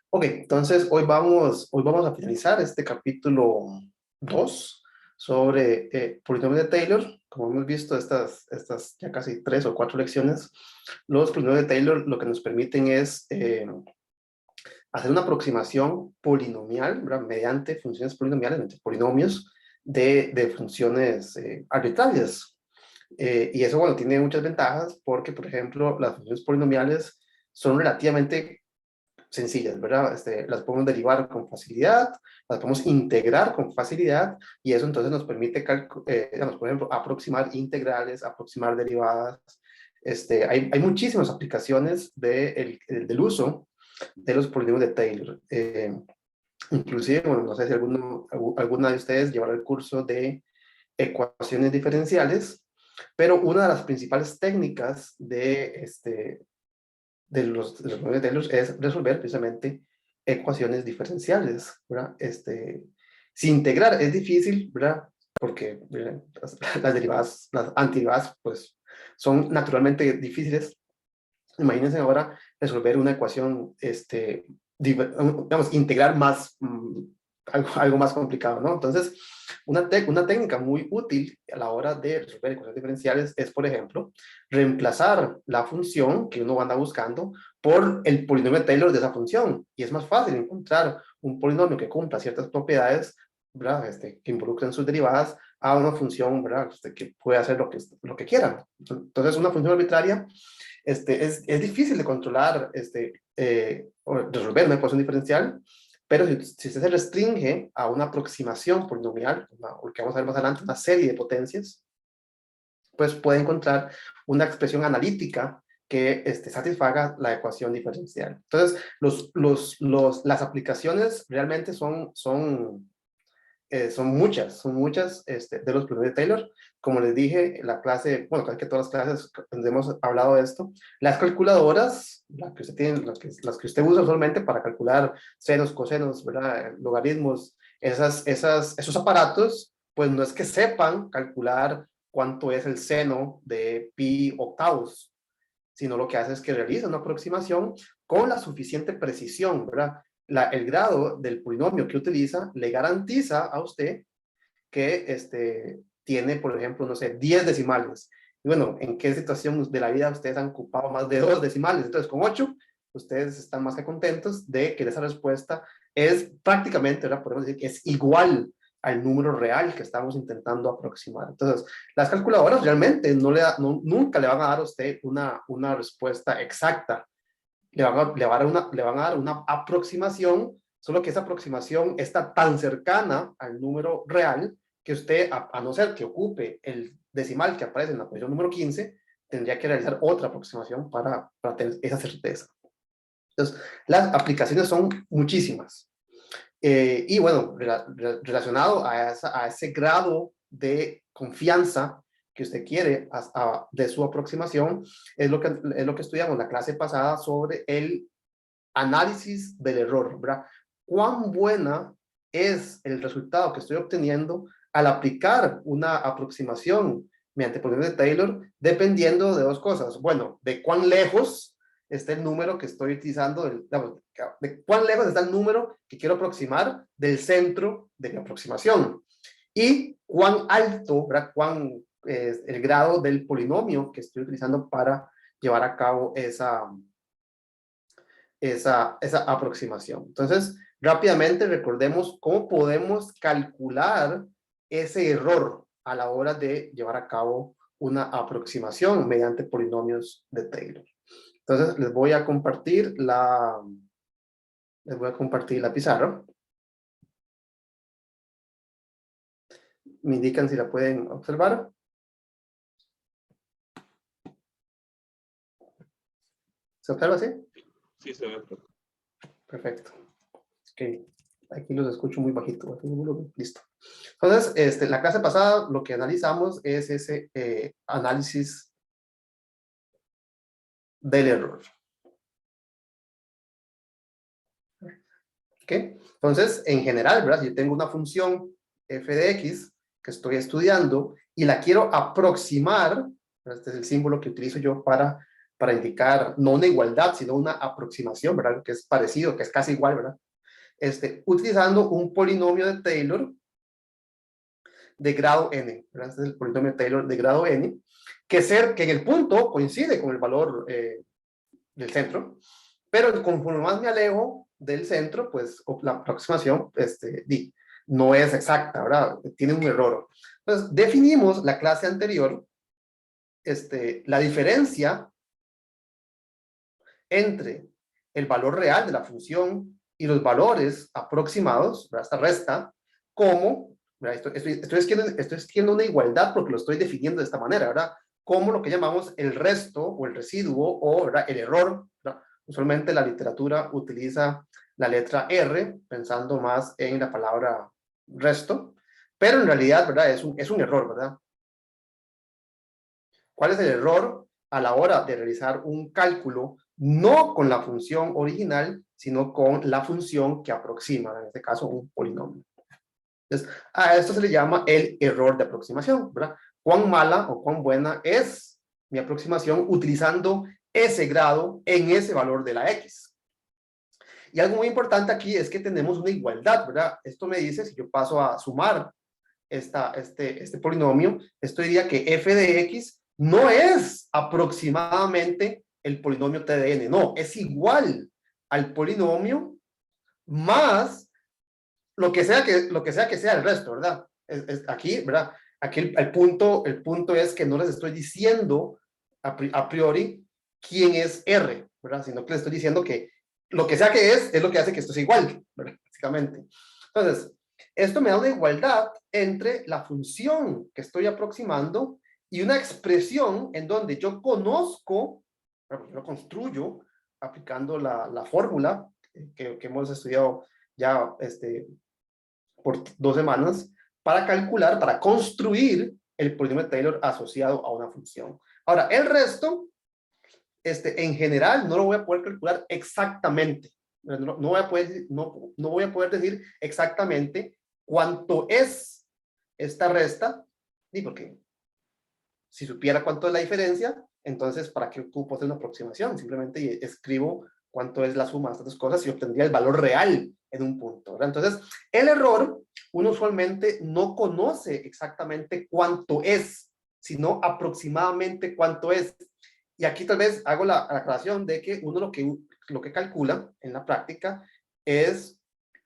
Ok, entonces hoy vamos a finalizar este capítulo 2 sobre polinomios de Taylor. Como hemos visto, estas ya casi 3 o 4 lecciones, los polinomios de Taylor lo que nos permiten es hacer una aproximación polinomial, ¿verdad? Mediante funciones polinomiales, mediante polinomios de funciones arbitrarias. Y eso, bueno, tiene muchas ventajas porque, por ejemplo, las funciones polinomiales son relativamente sencillas, ¿verdad? Las podemos derivar con facilidad, las podemos integrar con facilidad, y eso entonces nos permite, digamos, por ejemplo, aproximar integrales, aproximar derivadas. Hay muchísimas aplicaciones del uso de los polinomios de Taylor. Inclusive, bueno, no sé si alguna de ustedes llevará el curso de ecuaciones diferenciales, pero una de las principales técnicas de los polinomios de Taylor es resolver precisamente ecuaciones diferenciales, ¿verdad? Si integrar es difícil, ¿verdad? Porque las derivadas, las antiderivadas, pues son naturalmente difíciles. Imagínense ahora resolver una ecuación, digamos, integrar más, algo más complicado, ¿no? Entonces, una técnica muy útil a la hora de resolver ecuaciones diferenciales es, por ejemplo, reemplazar la función que uno anda buscando por el polinomio de Taylor de esa función. Y es más fácil encontrar un polinomio que cumpla ciertas propiedades, ¿verdad? Que involucren sus derivadas a una función, ¿verdad? Que puede hacer lo que quiera. Entonces, una función arbitraria es difícil de controlar, o resolver una ecuación diferencial, pero si usted se restringe a una aproximación polinomial, o que vamos a ver más adelante, una serie de potencias, pues puede encontrar una expresión analítica que satisfaga la ecuación diferencial. Entonces, las aplicaciones realmente son muchas de los polinomios de Taylor. Como les dije, la clase, bueno, casi que todas las clases donde hemos hablado de esto, las calculadoras, las que usted usa usualmente para calcular senos, cosenos, ¿verdad? Logaritmos, esos aparatos, pues no es que sepan calcular cuánto es el seno de pi octavos, sino lo que hace es que realiza una aproximación con la suficiente precisión, ¿verdad? El grado del polinomio que utiliza le garantiza a usted que tiene, por ejemplo, no sé, 10 decimales. Y bueno, ¿en qué situación de la vida ustedes han ocupado más de 2 decimales? Entonces, con 8, ustedes están más que contentos de que esa respuesta es prácticamente, ¿verdad? Podemos decir que es igual al número real que estamos intentando aproximar. Entonces, las calculadoras realmente nunca le van a dar a usted una respuesta exacta. Le van a dar una aproximación, solo que esa aproximación está tan cercana al número real que usted, a no ser que ocupe el decimal que aparece en la posición número 15, tendría que realizar otra aproximación para tener esa certeza. Entonces, las aplicaciones son muchísimas. Y bueno, relacionado a ese grado de confianza que usted quiere de su aproximación, es lo que estudiamos la clase pasada sobre el análisis del error, ¿verdad? ¿Cuán buena es el resultado que estoy obteniendo al aplicar una aproximación mediante polinomios de Taylor, dependiendo de dos cosas? Bueno, de cuán lejos está el número que estoy utilizando, de cuán lejos está el número que quiero aproximar del centro de mi aproximación, y cuán alto, ¿verdad? Cuán es el grado del polinomio que estoy utilizando para llevar a cabo esa aproximación. Entonces, rápidamente recordemos cómo podemos calcular ese error a la hora de llevar a cabo una aproximación mediante polinomios de Taylor. Entonces, les voy a compartir la pizarra. Me indican si la pueden observar. ¿Se observa así? Sí, se ve. Perfecto. Ok. Aquí los escucho muy bajito. Listo. Entonces, la clase pasada lo que analizamos es ese análisis del error. ¿Ok? Entonces, en general, ¿verdad? Si yo tengo una función f de x que estoy estudiando y la quiero aproximar, este es el símbolo que utilizo yo para para indicar no una igualdad, sino una aproximación, ¿verdad? Que es parecido, que es casi igual, ¿verdad? Utilizando un polinomio de Taylor de grado n, ¿verdad? Este es el polinomio de Taylor de grado n, que en el punto coincide con el valor del centro, pero conforme más me alejo del centro, pues la aproximación no es exacta, ¿verdad? Tiene un error. Entonces, definimos la clase anterior, la diferencia entre el valor real de la función y los valores aproximados, ¿verdad? Esta resta, como, ¿verdad? Estoy escribiendo una igualdad porque lo estoy definiendo de esta manera, ¿verdad? Como lo que llamamos el resto o el residuo o, ¿verdad?, el error, ¿verdad? Usualmente la literatura utiliza la letra R, pensando más en la palabra resto, pero en realidad, ¿verdad?, es un error, ¿verdad? ¿Cuál es el error a la hora de realizar un cálculo? No con la función original, sino con la función que aproxima, en este caso un polinomio. Entonces, a esto se le llama el error de aproximación, ¿verdad? ¿Cuán mala o cuán buena es mi aproximación utilizando ese grado en ese valor de la X? Y algo muy importante aquí es que tenemos una igualdad, ¿verdad? Esto me dice, si yo paso a sumar este polinomio, esto diría que f de x no es aproximadamente el polinomio t de n, no, es igual al polinomio más lo que sea que sea el resto, ¿verdad? Aquí, ¿verdad? Aquí el punto es que no les estoy diciendo a priori quién es R, ¿verdad? Sino que les estoy diciendo que lo que sea que es lo que hace que esto sea igual, ¿verdad? Básicamente. Entonces, esto me da una igualdad entre la función que estoy aproximando y una expresión en donde yo conozco, yo lo construyo aplicando la fórmula que hemos estudiado ya por 2 semanas para calcular, para construir el polinomio de Taylor asociado a una función. Ahora, el resto, en general, no lo voy a poder calcular exactamente. No voy a poder decir exactamente cuánto es esta resta, y porque si supiera cuánto es la diferencia, entonces, ¿para qué ocupo hacer una aproximación? Simplemente escribo cuánto es la suma de estas dos cosas y obtendría el valor real en un punto, ¿verdad? Entonces, el error, uno usualmente no conoce exactamente cuánto es, sino aproximadamente cuánto es. Y aquí tal vez hago la aclaración de que uno lo que calcula en la práctica es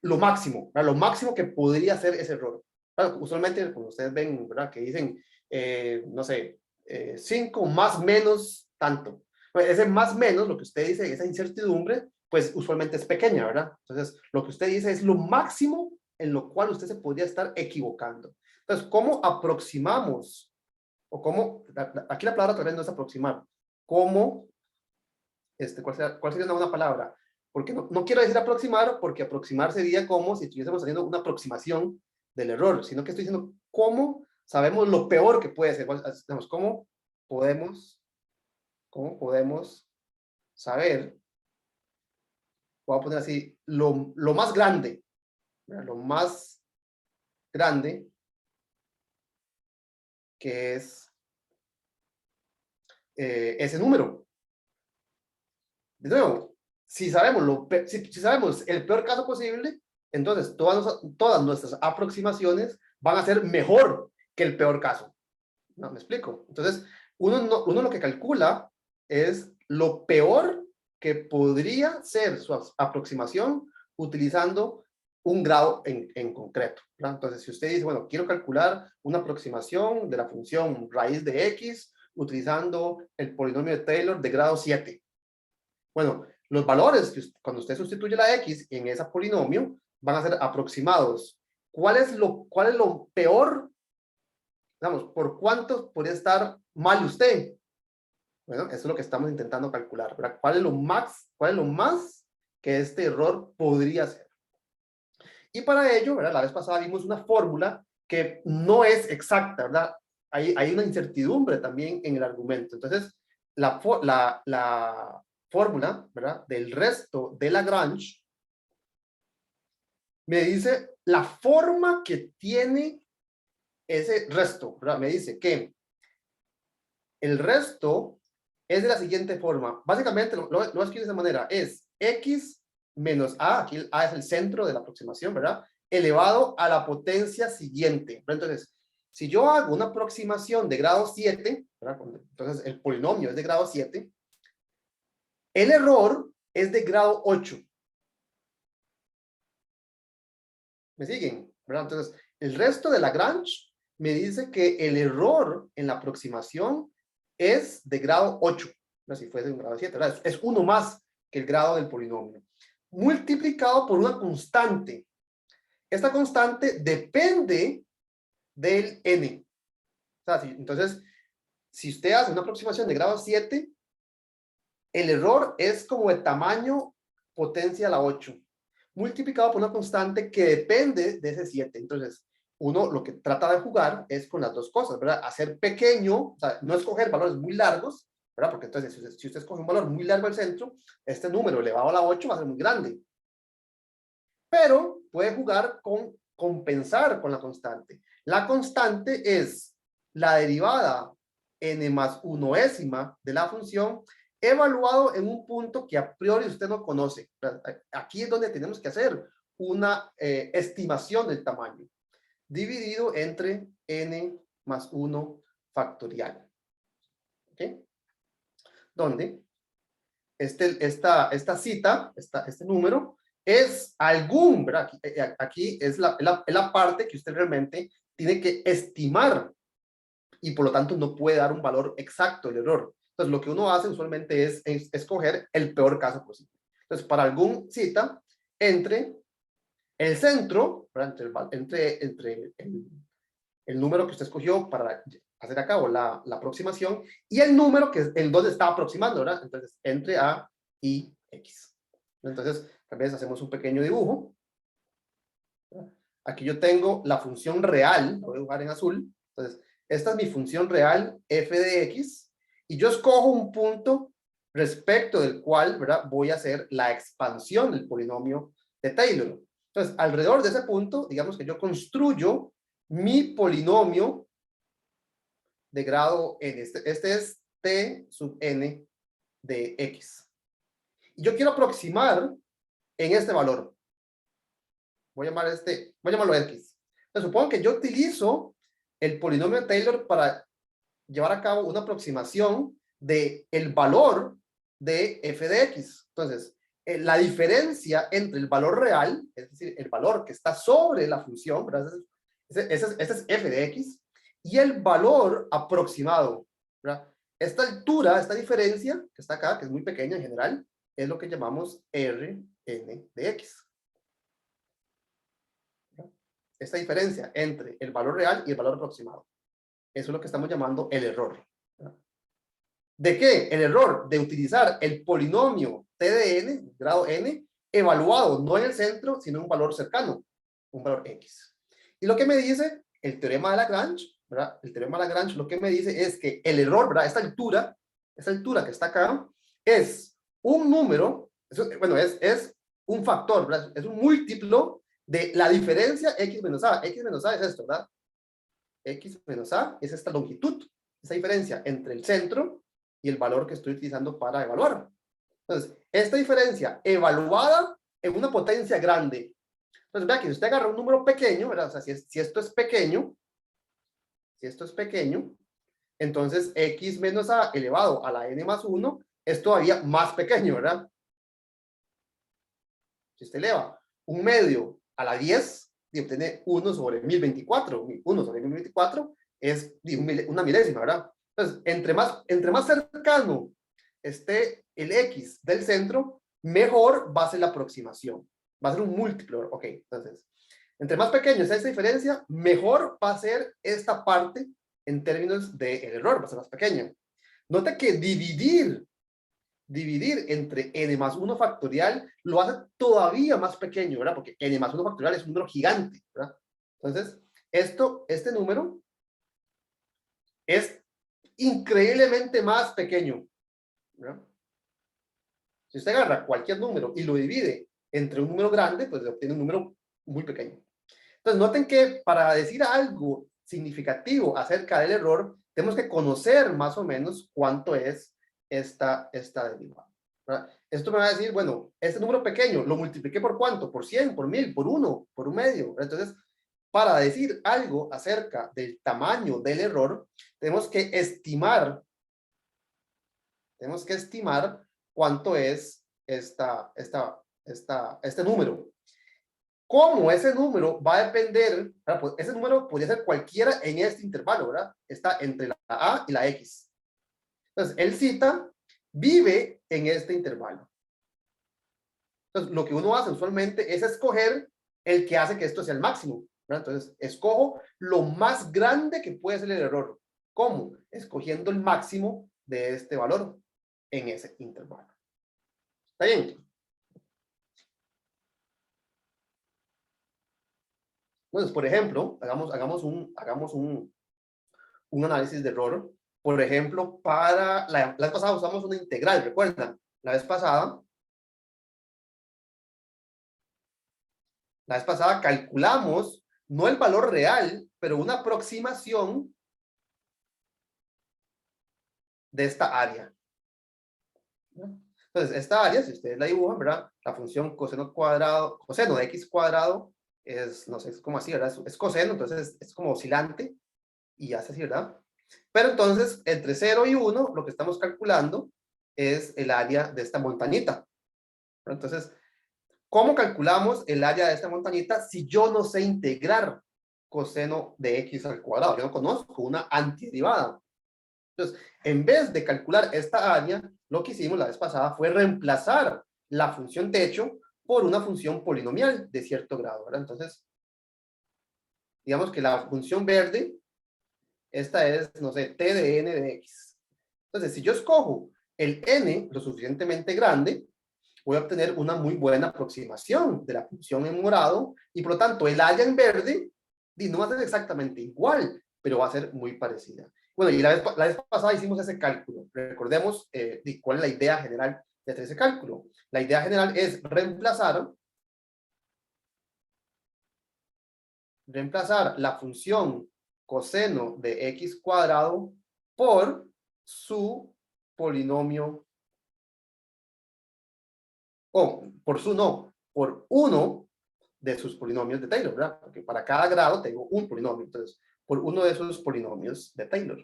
lo máximo, ¿verdad? Lo máximo que podría ser ese error. Claro, usualmente cuando ustedes ven, ¿verdad?, que dicen, no sé, 5 más menos tanto. Pues ese más menos, lo que usted dice, esa incertidumbre, pues usualmente es pequeña, ¿verdad? Entonces, lo que usted dice es lo máximo en lo cual usted se podría estar equivocando. Entonces, ¿cómo aproximamos? O cómo, aquí la palabra tal vez no es aproximar. ¿Cómo, cuál sería una palabra? Porque no quiero decir aproximar, porque aproximar sería como si estuviésemos haciendo una aproximación del error, sino que estoy diciendo cómo sabemos lo peor que puede ser. ¿Cómo podemos saber, voy a poner así, lo más grande, ¿verdad? Lo más grande que es ese número? De nuevo, si sabemos, si sabemos el peor caso posible, entonces todas nuestras aproximaciones van a ser mejor que el peor caso. ¿No? ¿Me explico? Entonces, uno lo que calcula es lo peor que podría ser su aproximación utilizando un grado en concreto, ¿verdad? Entonces, si usted dice, bueno, quiero calcular una aproximación de la función raíz de x utilizando el polinomio de Taylor de grado 7. Bueno, los valores, cuando usted sustituye la x en ese polinomio, van a ser aproximados. ¿Cuál es lo peor? Digamos, ¿por cuánto podría estar mal usted? Bueno, eso es lo que estamos intentando calcular, ¿verdad? ¿Cuál es lo más que este error podría ser? Y para ello, ¿verdad?, la vez pasada vimos una fórmula que no es exacta, ¿verdad? Hay una incertidumbre también en el argumento. Entonces, la fórmula, ¿verdad?, del resto de Lagrange me dice la forma que tiene ese resto, ¿verdad? Me dice que el resto es de la siguiente forma. Básicamente, lo voy a escribir de esa manera. Es x menos a, aquí el a es el centro de la aproximación, ¿verdad? Elevado a la potencia siguiente. Entonces, si yo hago una aproximación de grado 7, ¿verdad? Entonces el polinomio es de grado 7, el error es de grado 8. ¿Me siguen? ¿Verdad? Entonces, el resto de Lagrange me dice que el error en la aproximación es de grado 8. No, si fuese un grado 7, ¿verdad? Es uno más que el grado del polinomio. Multiplicado por una constante. Esta constante depende del n. O sea, entonces, si usted hace una aproximación de grado 7, el error es como de tamaño potencia a la 8, multiplicado por una constante que depende de ese 7. Entonces, uno lo que trata de jugar es con las dos cosas, ¿verdad? Hacer pequeño, o sea, no escoger valores muy largos, ¿verdad? Porque entonces, si usted escoge un valor muy largo al centro, este número elevado a la 8 va a ser muy grande. Pero puede jugar con compensar con la constante. La constante es la derivada n más 1ª de la función evaluado en un punto que a priori usted no conoce. Aquí es donde tenemos que hacer una estimación del tamaño, dividido entre n más 1 factorial. ¿Ok? Donde esta cita, este número, es algún, ¿verdad? Aquí es la parte que usted realmente tiene que estimar y por lo tanto no puede dar un valor exacto del error. Entonces, lo que uno hace usualmente es escoger el peor caso posible. Entonces, para algún cita, entre el centro, entre el número que usted escogió para hacer a cabo la aproximación y el número que es el donde está aproximando, ¿verdad? Entonces, entre A y X. Entonces, tal vez hacemos un pequeño dibujo. Aquí yo tengo la función real, lo voy a dibujar en azul. Entonces, esta es mi función real, f de x, y yo escojo un punto respecto del cual, ¿verdad? Voy a hacer la expansión del polinomio de Taylor. Entonces, alrededor de ese punto, digamos que yo construyo mi polinomio de grado n. Este es t sub n de x. Y yo quiero aproximar en este valor. Voy a llamarlo x. Entonces, supongo que yo utilizo el polinomio de Taylor para llevar a cabo una aproximación de el valor de f de x. Entonces, la diferencia entre el valor real, es decir, el valor que está sobre la función, ¿verdad? Ese es f de x, y el valor aproximado, ¿verdad? Esta altura, esta diferencia que está acá, que es muy pequeña en general, es lo que llamamos Rn de x. Esta diferencia entre el valor real y el valor aproximado. Eso es lo que estamos llamando el error. ¿De qué? El error de utilizar el polinomio t de n, grado n, evaluado no en el centro, sino en un valor cercano, un valor x. Y lo que me dice el teorema de Lagrange, ¿verdad? El teorema de Lagrange lo que me dice es que el error, ¿verdad? Esta altura que está acá, es un número, bueno, es un factor, ¿verdad? Es un múltiplo de la diferencia x menos a. X menos a es esto, ¿verdad? X menos a es esta longitud, esa diferencia entre el centro y el valor que estoy utilizando para evaluar. Entonces, esta diferencia evaluada en una potencia grande. Entonces, vea que si usted agarra un número pequeño, ¿verdad? O sea, si esto es pequeño, entonces x menos a elevado a la n más 1 es todavía más pequeño, ¿verdad? Si usted eleva un medio a la 10 y obtiene 1 sobre 1024, 1 sobre 1024 es una milésima, ¿verdad? Entonces, entre más cercano esté el x del centro, mejor va a ser la aproximación. Va a ser un múltiplo, ok. Entonces, entre más pequeño sea esa diferencia, mejor va a ser esta parte en términos del error, va a ser más pequeña. Nota que dividir entre n más 1 factorial lo hace todavía más pequeño, ¿verdad? Porque n más 1 factorial es un número gigante, ¿verdad? Entonces, este número es increíblemente más pequeño, ¿verdad? Si usted agarra cualquier número y lo divide entre un número grande, pues obtiene un número muy pequeño. Entonces, noten que para decir algo significativo acerca del error, tenemos que conocer más o menos cuánto es esta derivada, ¿verdad? Esto me va a decir, bueno, este número pequeño, ¿lo multipliqué por cuánto? Por 100, por 1000, por 1, por un medio. Entonces, para decir algo acerca del tamaño del error, tenemos que estimar cuánto es este número. ¿Cómo ese número va a depender? Pues ese número podría ser cualquiera en este intervalo, ¿verdad? Está entre la A y la X. Entonces, el cita vive en este intervalo. Entonces, lo que uno hace usualmente es escoger el que hace que esto sea el máximo, ¿verdad? Entonces, escojo lo más grande que puede ser el error. ¿Cómo? Escogiendo el máximo de este valor en ese intervalo. ¿Está bien? Entonces, por ejemplo, hagamos un análisis de error. Por ejemplo, para la vez pasada usamos una integral, ¿recuerdan? La vez pasada calculamos no el valor real, pero una aproximación de esta área. Entonces, esta área, si ustedes la dibujan, ¿verdad? La función coseno de x cuadrado es, no sé, es como así, ¿verdad? Es coseno, entonces es como oscilante y hace así, ¿verdad? Pero entonces, entre 0 y 1, lo que estamos calculando es el área de esta montañita. Entonces, ¿cómo calculamos el área de esta montañita si yo no sé integrar coseno de x al cuadrado? Yo no conozco una antiderivada. Entonces, en vez de calcular esta área, lo que hicimos la vez pasada fue reemplazar la función techo por una función polinomial de cierto grado, ¿verdad? Entonces, digamos que la función verde, esta es, no sé, t de n de x. Entonces, si yo escojo el n lo suficientemente grande, voy a obtener una muy buena aproximación de la función en morado y por lo tanto el área en verde no va a ser exactamente igual, pero va a ser muy parecida. Bueno, y la vez pasada hicimos ese cálculo. Recordemos cuál es la idea general de hacer ese cálculo. La idea general es reemplazar la función coseno de x cuadrado por su polinomio, o por su no, por uno de sus polinomios de Taylor, ¿verdad? Porque para cada grado tengo un polinomio, entonces, por uno de esos polinomios de Taylor.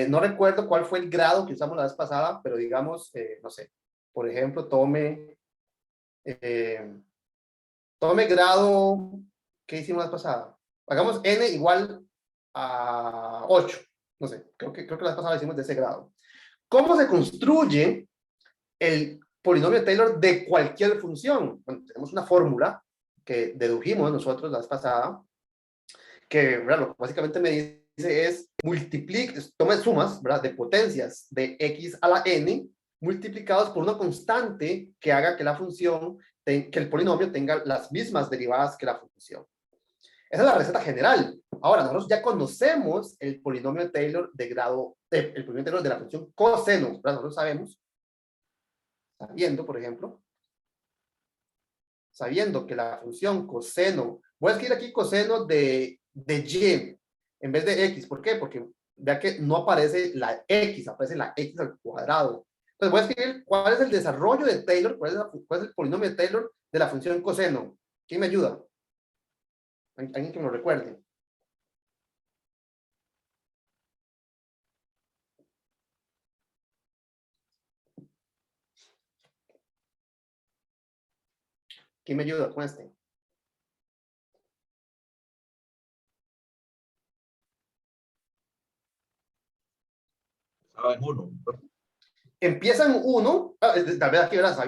No recuerdo cuál fue el grado que usamos la vez pasada, pero digamos, no sé, por ejemplo, eh, tome grado, ¿qué hicimos la vez pasada? Hagamos n igual a 8, no sé, creo que la vez pasada hicimos de ese grado. ¿Cómo se construye el polinomio de Taylor de cualquier función? Bueno, tenemos una fórmula que dedujimos nosotros la vez pasada, que ¿verdad? Lo que básicamente me dice es tome sumas, ¿verdad? De potencias de x a la n multiplicados por una constante que haga que la función, que el polinomio tenga las mismas derivadas que la función. Esa es la receta general. Ahora, nosotros ya conocemos el polinomio de Taylor el polinomio de Taylor de la función coseno, ¿verdad? Nosotros sabemos, por ejemplo, sabiendo que la función coseno, voy a escribir aquí coseno de y en vez de x. ¿Por qué? Porque vea que no aparece la x, aparece la x al cuadrado. Entonces voy a escribir cuál es el desarrollo de Taylor, cuál es el polinomio de Taylor de la función coseno. ¿Quién me ayuda? Alguien que me lo recuerde. ¿Quién me ayuda con este? Ah, en uno. Empieza en 1, tal vez aquí verás,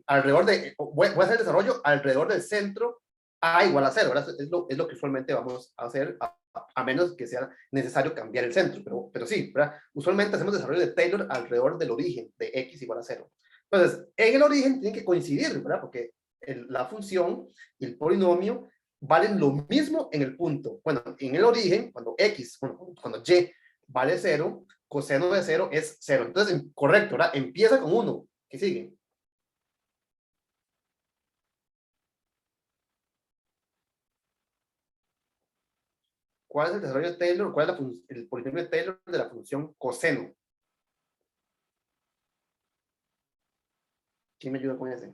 alrededor voy a hacer el desarrollo alrededor del centro A igual a 0, ¿verdad? Es lo que usualmente vamos a hacer, a menos que sea necesario cambiar el centro, pero sí, ¿verdad? Usualmente hacemos desarrollo de Taylor alrededor del origen de x igual a 0. Entonces, en el origen tienen que coincidir, ¿verdad? Porque la función y el polinomio valen lo mismo en el punto. Bueno, en el origen, cuando y vale 0, coseno de 0 es 0. Entonces, correcto, ¿verdad? Empieza con 1. ¿Qué sigue? ¿Cuál es el desarrollo de Taylor? ¿Cuál es el polinomio de Taylor de la función coseno? ¿Quién me ayuda con ese?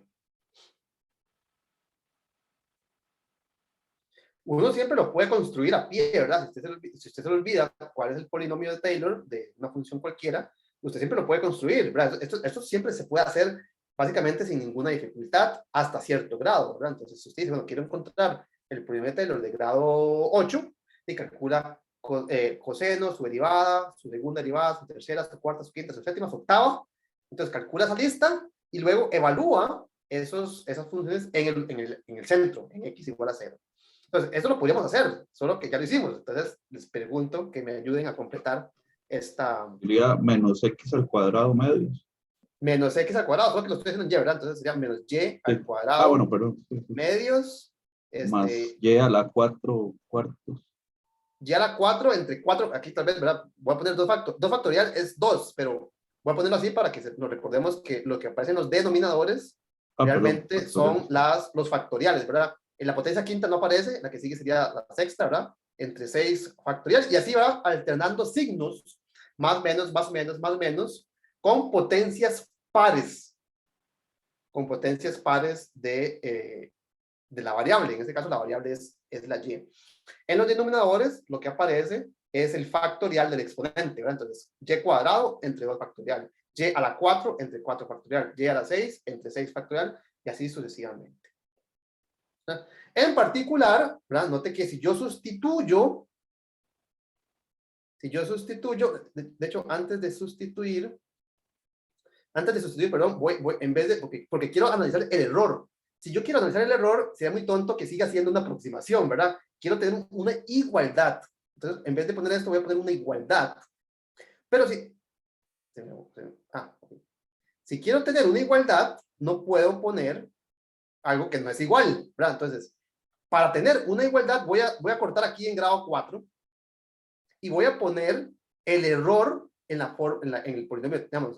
Uno siempre lo puede construir a pie, ¿verdad? Si usted se le olvida cuál es el polinomio de Taylor de una función cualquiera, usted siempre lo puede construir, ¿verdad? Esto siempre se puede hacer básicamente sin ninguna dificultad hasta cierto grado, ¿verdad? Entonces, si usted dice, bueno, quiero encontrar el polinomio de Taylor de grado 8, y calcula coseno, su derivada, su segunda derivada, su tercera, su cuarta, su quinta, su séptima, su octava. Entonces, calcula esa lista y luego evalúa esas funciones en el centro, en x igual a 0. Entonces, eso lo podríamos hacer, solo que ya lo hicimos. Entonces, les pregunto que me ayuden a completar esta... Sería menos x al cuadrado medios. Menos x al cuadrado, solo que lo estoy haciendo en y, ¿verdad? Entonces sería menos y al Sí. cuadrado Bueno, perdón. medios, Más y a la 4 cuartos. Y a la 4 entre 4, aquí tal vez, ¿verdad? Voy a poner 2 factorial es 2, pero voy a ponerlo así para que nos recordemos que lo que aparece en los denominadores realmente Perdón, son los factoriales, ¿verdad? En la potencia quinta no aparece, la que sigue sería la sexta, ¿verdad? Entre 6 factorial, y así va alternando signos, más menos, más menos, más menos, con potencias pares, de la variable. En este caso la variable es la y. En los denominadores lo que aparece es el factorial del exponente, ¿verdad? Entonces, y cuadrado entre 2 factorial, y a la 4 entre 4 factorial, y a la 6 entre 6 factorial, y así sucesivamente. ¿Verdad? En particular, ¿verdad? Note que si yo sustituyo, de hecho, antes de sustituir, perdón, en vez de, porque quiero analizar el error. Si yo quiero analizar el error, sería muy tonto que siga siendo una aproximación, ¿verdad? Quiero tener una igualdad. Entonces, en vez de poner esto, voy a poner una igualdad. Pero si... Si quiero tener una igualdad, no puedo poner algo que no es igual, ¿verdad? Entonces, para tener una igualdad, voy a cortar aquí en grado 4 y voy a poner el error en el polinomio, digamos,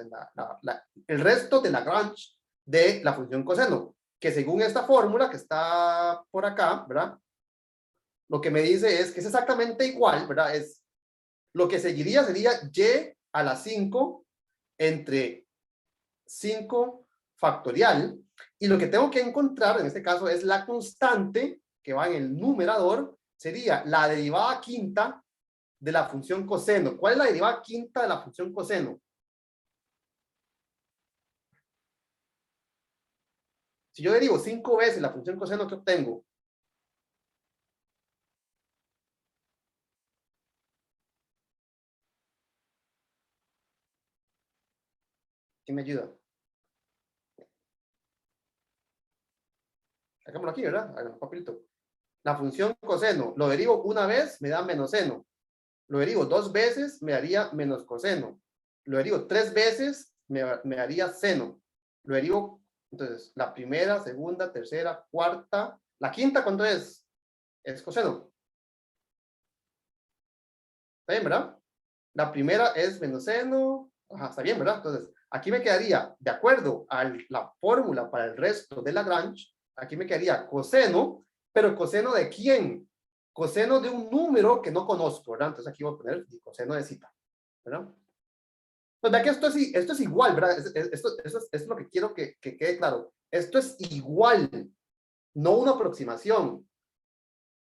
el resto de Lagrange de la función coseno, que según esta fórmula que está por acá, ¿verdad? Lo que me dice es que es exactamente igual, ¿verdad? Lo que seguiría sería y a la 5 entre 5 factorial, y lo que tengo que encontrar en este caso es la constante que va en el numerador, sería la derivada quinta de la función coseno. ¿Cuál es la derivada quinta de la función coseno? Si yo derivo 5 veces la función coseno, ¿qué obtengo? ¿Quién me ayuda? Hagámoslo aquí, ¿verdad? Hagamos papelito. La función coseno, lo derivo una vez, me da menos seno. Lo derivo 2 veces, me daría menos coseno. Lo derivo 3 veces, me daría seno. Lo derivo, entonces, la primera, segunda, tercera, cuarta. La quinta, ¿cuánto es? Es coseno. ¿Está bien, verdad? La primera es menos seno. Ajá, está bien, ¿verdad? Entonces, aquí me quedaría, de acuerdo a la fórmula para el resto de Lagrange, aquí me quedaría coseno, pero ¿coseno de quién? Coseno de un número que no conozco, ¿verdad? Entonces aquí voy a poner coseno de zeta, ¿verdad? Pues vea que esto es igual, ¿verdad? Esto es lo que quiero que quede claro. Esto es igual, no una aproximación.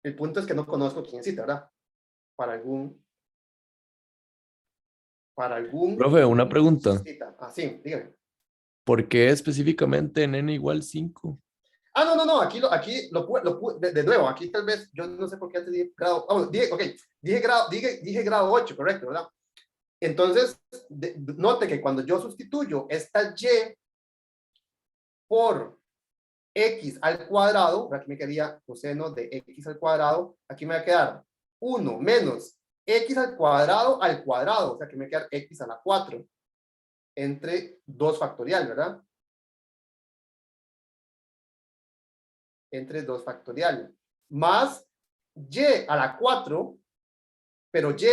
El punto es que no conozco quién es zeta, ¿verdad? Para algún Profe, una pregunta. cita. Ah, sí, dígame. ¿Por qué específicamente en n igual 5? Ah, no, aquí de nuevo, aquí tal vez, yo no sé por qué antes dije grado, dije grado 8, correcto, ¿verdad? Entonces, note que cuando yo sustituyo esta y por x al cuadrado, aquí me quedaría coseno de x al cuadrado, aquí me va a quedar 1 menos x al cuadrado, o sea que me va a quedar x a la 4, entre 2 factorial, ¿verdad? Entre 2 factorial, más y a la 4, pero y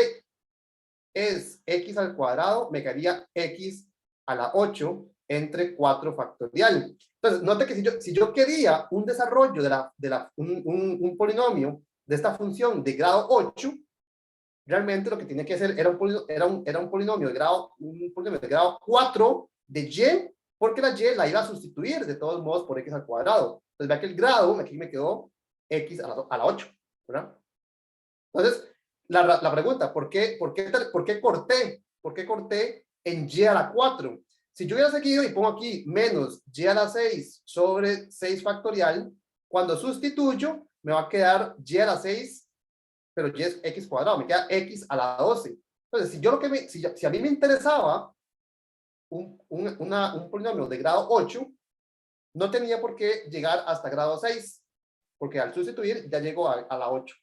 es x al cuadrado, me quedaría x a la 8 entre 4 factorial. Entonces, note que si yo quería un desarrollo un polinomio de esta función de grado 8, realmente lo que tenía que hacer era un polinomio de grado 4 de y porque la y la iba a sustituir de todos modos por x al cuadrado. Entonces vea que el grado, aquí me quedó x a la 8, ¿verdad? Entonces, la pregunta, ¿por qué corté? ¿Por qué corté en y a la 4? Si yo hubiera seguido y pongo aquí menos y a la 6 sobre 6 factorial, cuando sustituyo, me va a quedar y a la 6, pero y es x cuadrado, me queda x a la 12. Entonces, si yo si a mí me interesaba un polinomio de grado 8, no tenía por qué llegar hasta grado 6, porque al sustituir ya llegó a la 8.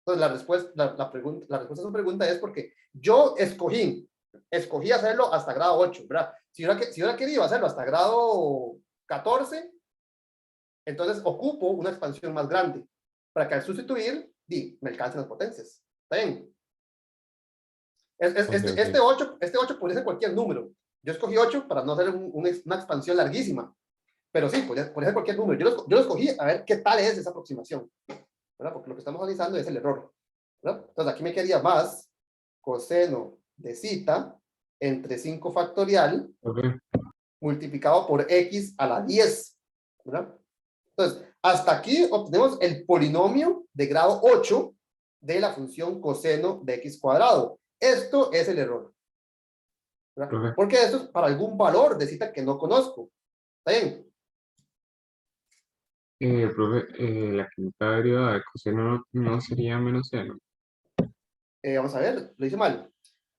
Entonces, la respuesta a su pregunta es porque yo escogí hacerlo hasta grado 8, ¿verdad? Si hubiera querido hacerlo hasta grado 14, entonces ocupo una expansión más grande para que al sustituir, me alcancen las potencias. ¿Está bien? Este 8 puede ser cualquier número. Yo escogí 8 para no hacer una expansión larguísima. Pero sí, puede ser cualquier número. Yo lo escogí a ver qué tal es esa aproximación, ¿verdad? Porque lo que estamos analizando es el error, ¿verdad? Entonces aquí me quedaría más coseno de zeta entre 5 factorial multiplicado por x a la 10, ¿verdad? Entonces, hasta aquí obtenemos el polinomio de grado 8 de la función coseno de x cuadrado. Esto es el error, ¿verdad? Porque esto es para algún valor de zeta que no conozco. ¿Está bien? Profe, la quinta derivada de coseno no sería menos seno. Vamos a ver, lo hice mal.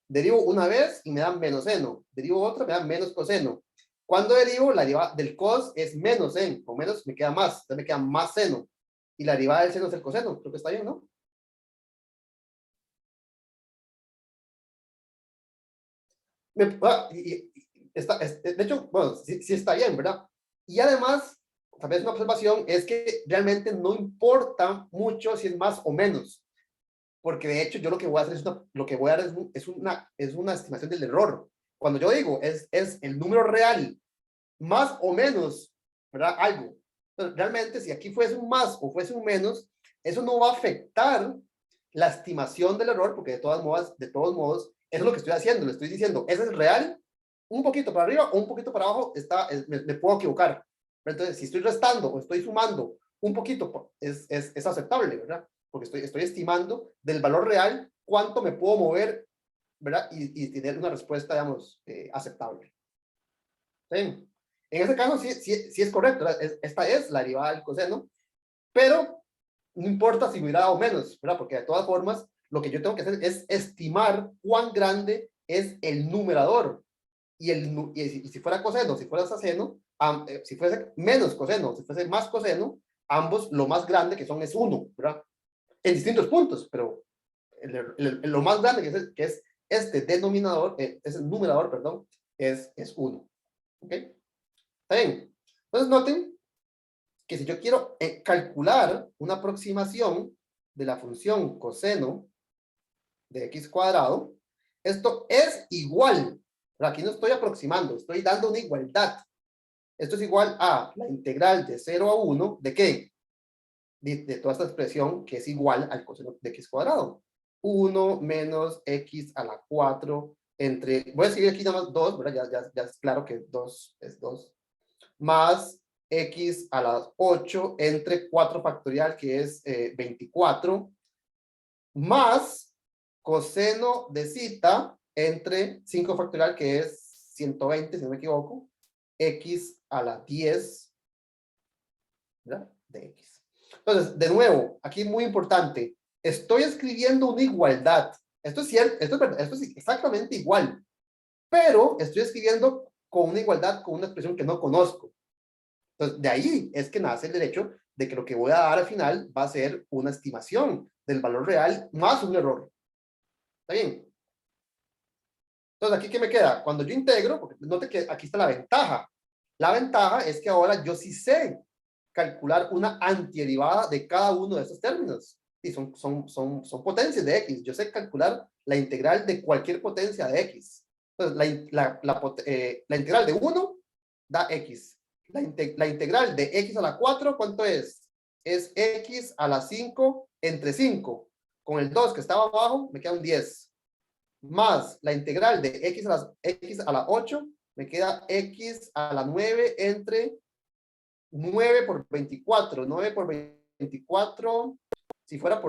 Derivo una vez y me dan menos seno. Derivo otra, me dan menos coseno. Cuando derivo, la derivada del cos es menos seno. Con menos me queda más. Entonces me queda más seno. Y la derivada del seno es el coseno. Creo que está bien, ¿no? De hecho, bueno, sí está bien, ¿verdad? Y además, tal vez una observación es que realmente no importa mucho si es más o menos. Porque de hecho yo lo que voy a hacer es una estimación del error. Cuando yo digo es el número real más o menos, ¿verdad? Algo. Entonces, realmente si aquí fuese un más o fuese un menos, eso no va a afectar la estimación del error, porque de todos modos, eso es lo que estoy haciendo. Le estoy diciendo, ¿ese es real? Un poquito para arriba o un poquito para abajo, me puedo equivocar. Entonces, si estoy restando o estoy sumando un poquito, es aceptable, ¿verdad? Porque estoy estimando del valor real cuánto me puedo mover, ¿verdad? Y tener una respuesta, digamos, aceptable. ¿Sí? En ese caso, sí es correcto, ¿verdad? Esta es la derivada del coseno, pero no importa si me hubiera dado menos, ¿verdad? Porque de todas formas, lo que yo tengo que hacer es estimar cuán grande es el numerador. Y si fuera coseno, si fuera seno, si fuese menos coseno, si fuese más coseno, ambos lo más grande que son es 1, ¿verdad? En distintos puntos, pero lo más grande que es este denominador, ese numerador, perdón, es 1. ¿Ok? ¿Está bien? Entonces noten que si yo quiero calcular una aproximación de la función coseno de x cuadrado, esto es igual. Pero aquí no estoy aproximando, estoy dando una igualdad. Esto es igual a la integral de 0 a 1, ¿de qué? De toda esta expresión que es igual al coseno de x cuadrado. 1 menos x a la 4 entre, voy a escribir aquí nada más 2, ¿verdad? Ya es claro que 2 es 2, más x a la 8 entre 4 factorial, que es 24, más coseno de zeta entre 5 factorial, que es 120, si no me equivoco, x a la 10, ¿verdad? De x. Entonces, de nuevo, aquí muy importante, estoy escribiendo una igualdad. Esto es cierto, esto es exactamente igual, pero estoy escribiendo con una igualdad, con una expresión que no conozco. Entonces, de ahí es que nace el derecho de que lo que voy a dar al final va a ser una estimación del valor real más un error. ¿Está bien? Entonces, ¿aquí qué me queda? Cuando yo integro, porque note que aquí está la ventaja. La ventaja es que ahora yo sí sé calcular una antiderivada de cada uno de estos términos. Y son potencias de x. Yo sé calcular la integral de cualquier potencia de x. Entonces, la integral de 1 da x. La integral de x a la 4, ¿cuánto es? Es x a la 5 entre 5. Con el 2 que estaba abajo, me queda un 10. Más la integral de x a la 8, me queda x a la 9 entre 9 por 24. 9 por 24, si fuera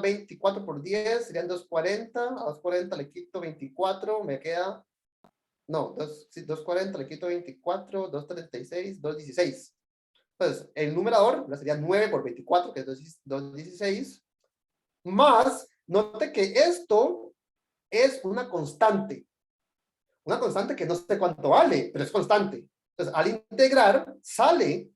24 por 10, serían 240. A 240 le quito 24, me queda, no, 240 le quito 24, 236, 216. Entonces, el numerador sería 9 por 24, que es 216, más, note que esto es una constante que no sé cuánto vale, pero es constante. Entonces, al integrar, sale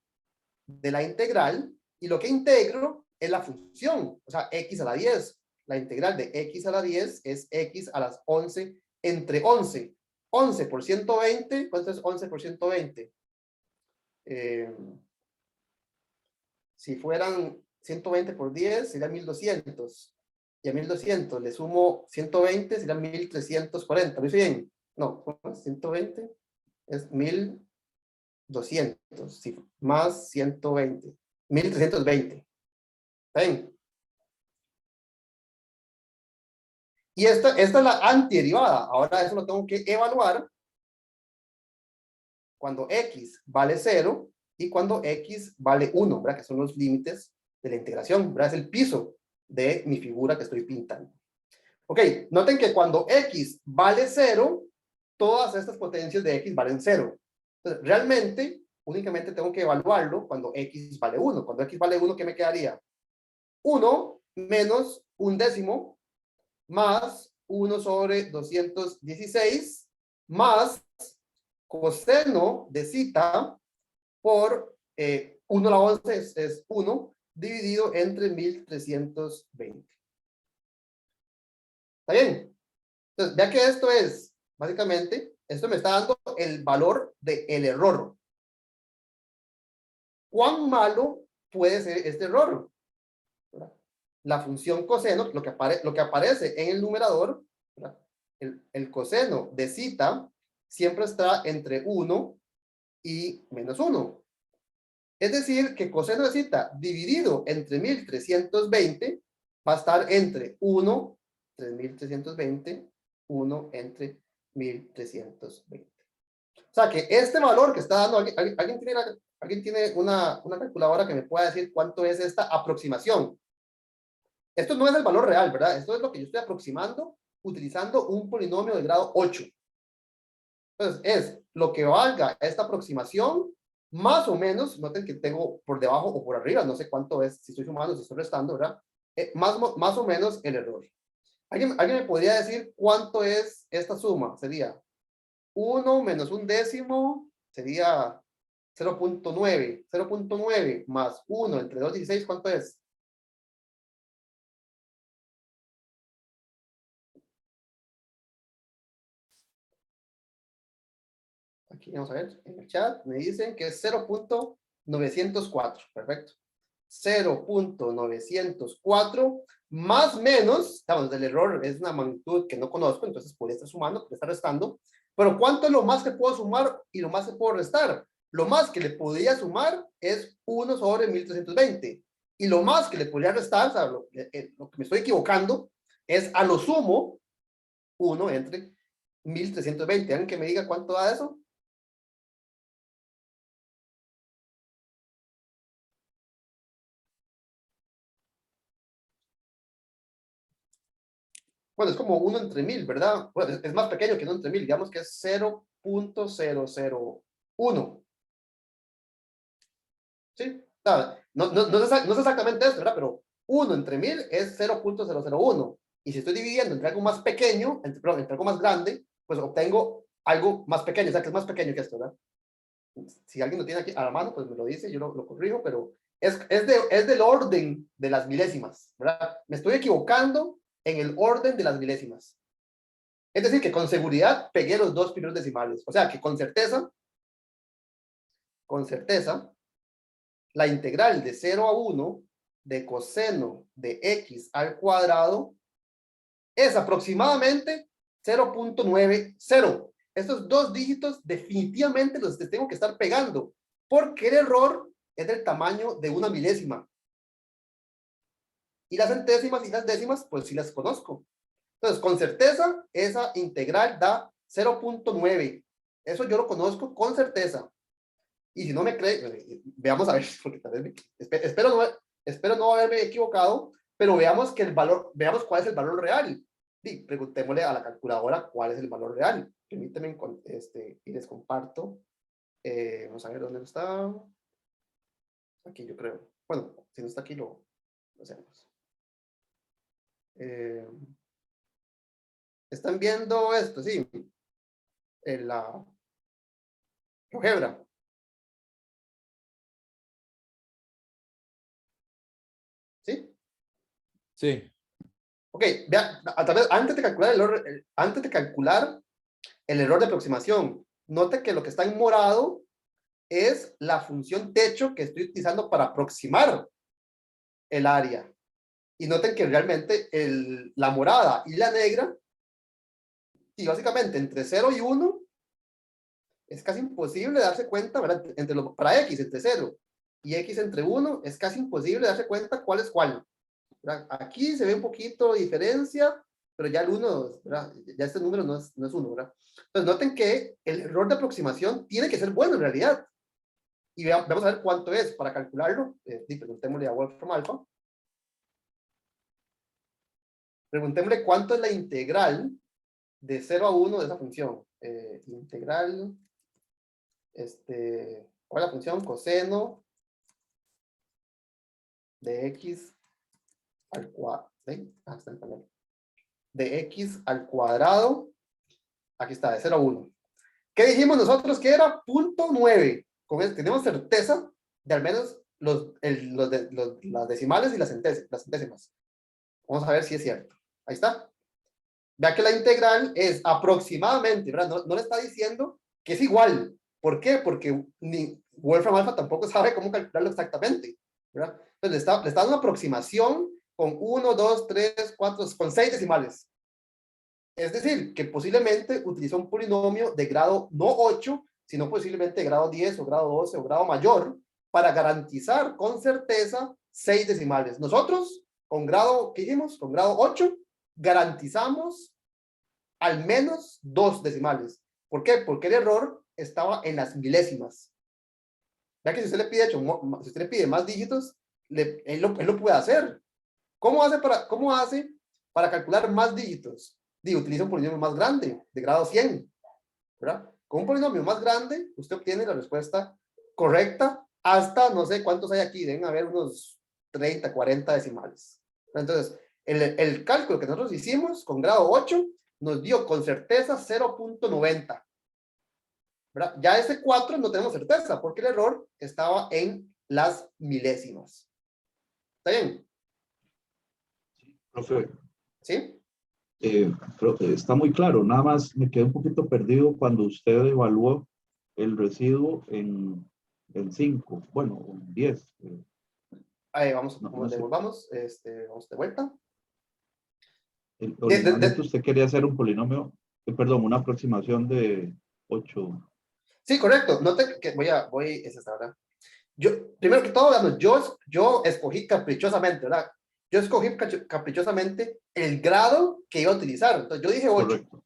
de la integral, y lo que integro es la función, o sea, x a la 10. La integral de x a la 10 es x a las 11 entre 11. 11 por 120, ¿cuánto es 11 por 120? Si fueran 120 por 10, sería 1200. Y a 1200 le sumo 120, serían 1340. ¿Lo hice bien? No, 120 es 1200, sí, más 120. 1320. ¿Ven? Y esta es la antiderivada. Ahora eso lo tengo que evaluar cuando x vale 0 y cuando x vale 1, ¿verdad? Que son los límites de la integración, ¿verdad? Es el piso de mi figura que estoy pintando. Ok, noten que cuando x vale 0, todas estas potencias de x valen 0. Entonces, realmente, únicamente tengo que evaluarlo cuando x vale 1. Cuando x vale 1, ¿qué me quedaría? 1 menos un décimo más 1 sobre 216 más coseno de zeta por 1 a la 11 es 1 dividido entre 1320. ¿Está bien? Entonces, vea que esto es, básicamente, esto me está dando el valor del error. ¿Cuán malo puede ser este error? La función coseno, lo que aparece en el numerador, el coseno de zeta, siempre está entre 1 y menos 1. Es decir, que coseno de zeta dividido entre 1320 va a estar entre 1 entre 1320, 1 entre 1320. O sea que este valor que está dando, ¿alguien tiene una calculadora que me pueda decir cuánto es esta aproximación? Esto no es el valor real, ¿verdad? Esto es lo que yo estoy aproximando utilizando un polinomio de grado 8. Entonces, es lo que valga esta aproximación, más o menos, noten que tengo por debajo o por arriba, no sé cuánto es, si estoy sumando, si estoy restando, ¿verdad? Más o menos el error. ¿Alguien me podría decir cuánto es esta suma? Sería 1 menos un décimo, sería 0.9. 0.9 más 1 entre 2,16, ¿cuánto es? Aquí vamos a ver, en el chat me dicen que es 0.904, perfecto. 0.904 más menos, estamos, el error es una magnitud que no conozco, entonces podría estar sumando, podría estar restando, pero ¿cuánto es lo más que puedo sumar y lo más que puedo restar? Lo más que le podría sumar es 1 sobre 1320, y lo más que le podría restar, o sea, lo que me estoy equivocando, es a lo sumo 1 entre 1320. ¿Alguien que me diga cuánto da eso? Bueno, es como 1 entre 1000, ¿verdad? Bueno, es más pequeño que 1 entre 1000, digamos que es 0.001. ¿Sí? No es exactamente eso, ¿verdad? Pero 1 entre 1000 es 0.001. Y si estoy dividiendo entre algo más pequeño, entre algo más grande, pues obtengo algo más pequeño, o sea, que es más pequeño que esto, ¿verdad? Si alguien lo tiene aquí a la mano, pues me lo dice, yo lo corrijo, pero es del orden de las milésimas, ¿verdad? Me estoy equivocando en el orden de las milésimas. Es decir, que con seguridad pegué los dos primeros decimales. O sea, que con certeza, la integral de 0 a 1 de coseno de x al cuadrado es aproximadamente 0.90. Estos dos dígitos definitivamente los tengo que estar pegando, porque el error es del tamaño de una milésima. Y las centésimas y las décimas, pues sí las conozco. Entonces, con certeza, esa integral da 0.9. Eso yo lo conozco con certeza. Y si no me cree, veamos a ver, porque tal vez espero no haberme equivocado, pero veamos que el valor, veamos cuál es el valor real. Y preguntémosle a la calculadora cuál es el valor real. Permítanme y les comparto. Vamos a ver dónde está. Aquí yo creo. Bueno, si no está aquí lo hacemos. ¿Están viendo esto? Sí. En la GeoGebra. ¿Sí? Sí. Ok, vea, tal vez antes de calcular el error de aproximación, note que lo que está en morado es la función techo que estoy utilizando para aproximar el área. Y noten que realmente la morada y la negra, y básicamente entre 0 y 1, es casi imposible darse cuenta, ¿verdad? Para X entre 0 y X entre 1, es casi imposible darse cuenta cuál es cuál. ¿Verdad? Aquí se ve un poquito de diferencia, pero ya el 1, ¿verdad? Ya este número no es 1, ¿verdad? Entonces noten que el error de aproximación tiene que ser bueno en realidad. Y vamos a ver cuánto es para calcularlo. Preguntémosle a Wolfram Alpha. Preguntémosle cuánto es la integral de 0 a 1 de esa función. Integral, ¿cuál es la función? Coseno de x al cuadrado. ¿Sí? Está en español. De x al cuadrado. Aquí está, de 0 a 1. ¿Qué dijimos nosotros que era? 0.9. Tenemos certeza de al menos las decimales y las centésimas. Vamos a ver si es cierto. Ahí está. Vea que la integral es aproximadamente, ¿verdad? No le está diciendo que es igual. ¿Por qué? Porque ni Wolfram Alpha tampoco sabe cómo calcularlo exactamente, ¿verdad? Entonces le está dando una aproximación con 1, 2, 3, 4, con 6 decimales. Es decir, que posiblemente utiliza un polinomio de grado no 8, sino posiblemente de grado 10 o grado 12 o grado mayor, para garantizar con certeza 6 decimales. Nosotros, con grado, ¿qué dijimos? Con grado 8, garantizamos al menos 2 decimales. ¿Por qué? Porque el error estaba en las milésimas. Ya que si usted le pide, si usted le pide más dígitos, él lo puede hacer. ¿Cómo hace para calcular más dígitos? Utiliza un polinomio más grande, de grado 100, ¿verdad? Con un polinomio más grande, usted obtiene la respuesta correcta hasta, no sé cuántos hay aquí, deben haber unos 30, 40 decimales. Entonces, el cálculo que nosotros hicimos con grado 8 nos dio con certeza 0.90. ¿Verdad? Ya ese 4 no tenemos certeza, porque el error estaba en las milésimas. ¿Está bien? Profe, ¿Sí? profe, está muy claro. Nada más me quedé un poquito perdido cuando usted evaluó el residuo en 5, bueno, en 10. Ahí vamos, No sé. devolvamos, vamos de vuelta. Originalmente usted quería hacer un polinomio, perdón, una aproximación de 8. Sí, correcto. Note que es esta, ¿verdad? Primero que todo, yo escogí caprichosamente, ¿verdad? Yo escogí caprichosamente el grado que iba a utilizar. Entonces, yo dije 8. Correcto.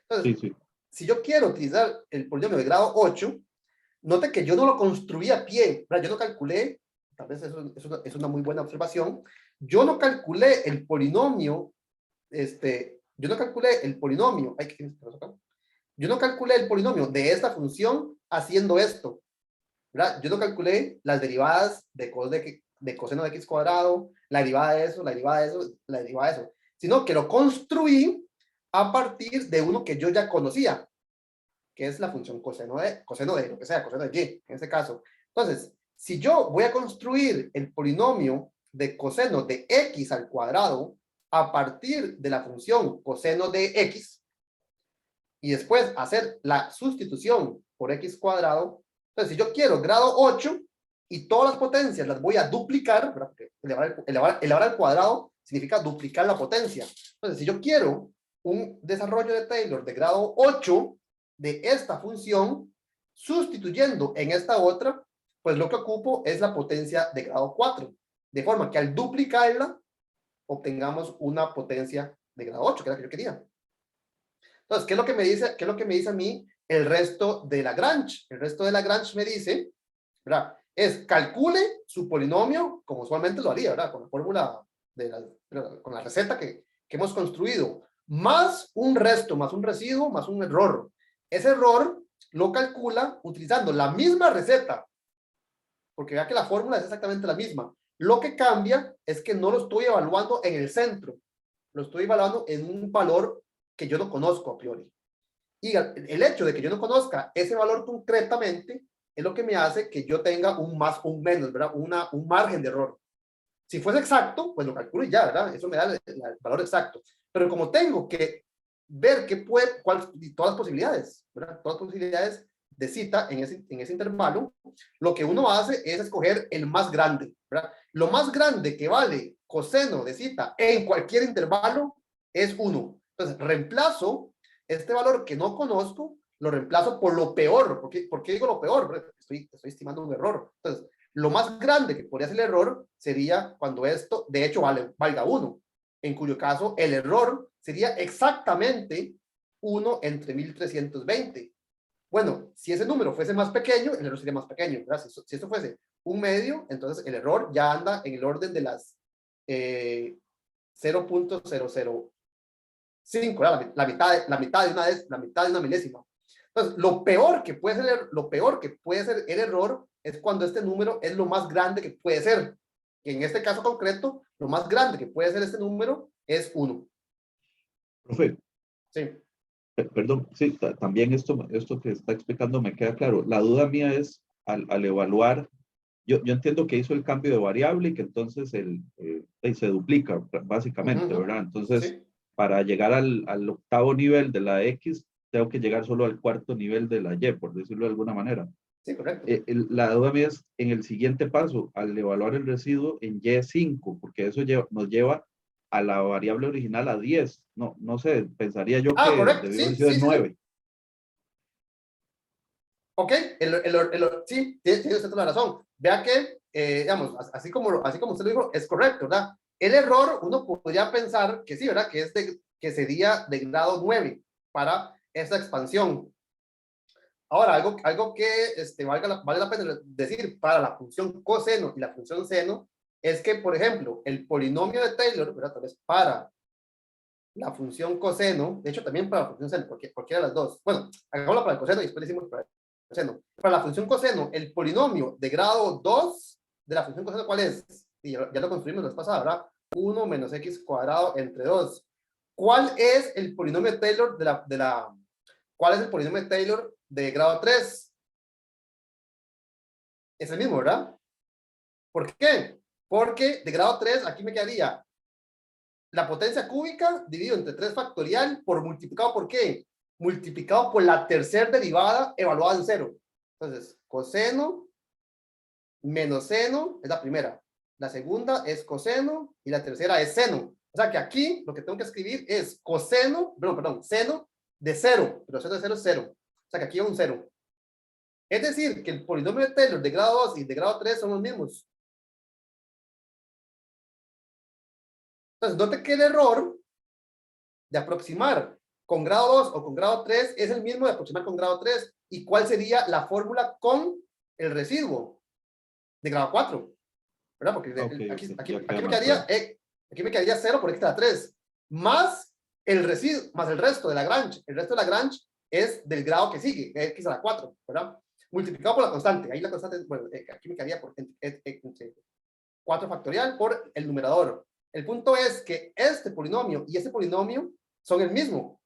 Entonces, Sí. si yo quiero utilizar el polinomio de grado 8, note que yo no lo construí a pie, ¿verdad? Yo no calculé, tal vez eso es una muy buena observación, yo no calculé el polinomio, yo no calculé el polinomio, yo no calculé el polinomio de esta función haciendo esto, ¿verdad? Yo no calculé las derivadas de coseno de x cuadrado, la derivada de eso, la derivada de eso, la derivada de eso, sino que lo construí a partir de uno que yo ya conocía, que es la función coseno de lo que sea, coseno de y, en este caso. Entonces, si yo voy a construir el polinomio de coseno de x al cuadrado a partir de la función coseno de x, y después hacer la sustitución por x cuadrado, entonces si yo quiero grado 8 y todas las potencias las voy a duplicar, porque elevar al cuadrado significa duplicar la potencia. Entonces si yo quiero un desarrollo de Taylor de grado 8 de esta función, sustituyendo en esta otra, pues lo que ocupo es la potencia de grado 4, de forma que al duplicarla obtengamos una potencia de grado 8, que era la que yo quería. Entonces, ¿qué es lo que me dice a mí el resto de Lagrange. El resto de Lagrange me dice, ¿verdad? Es calcule su polinomio, como usualmente lo haría, ¿verdad? Con la fórmula, con la receta que hemos construido, más un resto, más un residuo, más un error. Ese error lo calcula utilizando la misma receta, porque vea que la fórmula es exactamente la misma. Lo que cambia es que no lo estoy evaluando en el centro, lo estoy evaluando en un valor que yo no conozco a priori. Y el hecho de que yo no conozca ese valor concretamente es lo que me hace que yo tenga un más o un menos, ¿verdad? Un margen de error. Si fuese exacto, pues lo calculo y ya, ¿verdad? Eso me da el valor exacto. Pero como tengo que ver qué puede, todas las posibilidades, ¿verdad? Todas las posibilidades de cita en ese intervalo, lo que uno hace es escoger el más grande, ¿verdad? Lo más grande que vale coseno de cita en cualquier intervalo es 1. Entonces, reemplazo este valor que no conozco, lo reemplazo por lo peor. ¿Por qué digo lo peor? Estoy estimando un error. Entonces, lo más grande que podría ser el error sería cuando esto, de hecho, valga 1, en cuyo caso el error sería exactamente 1 entre 1320. Bueno, si ese número fuese más pequeño, el error sería más pequeño, ¿verdad? Si esto fuese un medio, entonces el error ya anda en el orden de las 0.005, ¿verdad? La mitad de una milésima. Entonces, lo peor que puede ser el error es cuando este número es lo más grande que puede ser. Y en este caso concreto, lo más grande que puede ser este número es 1. Profe, Sí. perdón, sí, también esto que está explicando me queda claro. La duda mía es, al evaluar, yo entiendo que hizo el cambio de variable y que entonces se duplica, básicamente, ¿verdad? Entonces, Sí. para llegar al octavo nivel de la X, tengo que llegar solo al cuarto nivel de la Y, por decirlo de alguna manera. Sí, correcto. La duda mía es, en el siguiente paso, al evaluar el residuo en Y5, porque eso nos lleva a la variable original a 10. No sé, pensaría yo que Correcto. debió haber Sí, sido sí, el sí. 9. Ok, sí, tiene usted toda la razón. Vea que, digamos, así como usted lo dijo, es correcto, ¿verdad? El error, uno podría pensar que sí, ¿verdad? Que sería de grado 9 para esa expansión. Ahora, algo que vale la pena decir para la función coseno y la función seno es que, por ejemplo, el polinomio de Taylor, ¿verdad? Tal vez para la función coseno, de hecho también para la función seno, cualquiera de las dos. Bueno, hagámoslo para el coseno y después decimos para el coseno. Para la función coseno, el polinomio de grado 2 de la función coseno, ¿cuál es? Y ya lo construimos la vez pasada, ¿verdad? 1 menos x cuadrado entre 2. ¿Cuál es el polinomio de Taylor ¿cuál es el polinomio de Taylor de grado 3? Es el mismo, ¿verdad? ¿Por qué? Porque de grado 3 aquí me quedaría la potencia cúbica dividido entre 3 factorial por multiplicado por ¿qué? Multiplicado por la tercera derivada evaluada en 0. Entonces, coseno menos seno es la primera. La segunda es coseno y la tercera es seno. O sea que aquí lo que tengo que escribir es coseno, perdón, seno de 0. Pero seno de 0 es 0. O sea que aquí hay un 0. Es decir, que el polinomio de Taylor de grado 2 y de grado 3 son los mismos. Entonces, note que el error de aproximar con grado 2 o con grado 3 es el mismo de aproximar con grado 3. ¿Y cuál sería la fórmula con el residuo de grado 4? ¿Verdad? Porque aquí me quedaría 0 por x a la 3, más el residuo, más el resto de Lagrange. El resto de Lagrange es del grado que sigue, x a la 4, ¿verdad? Multiplicado por la constante. Ahí la constante, bueno, aquí me quedaría por 4 factorial por el numerador. El punto es que este polinomio y este polinomio son el mismo.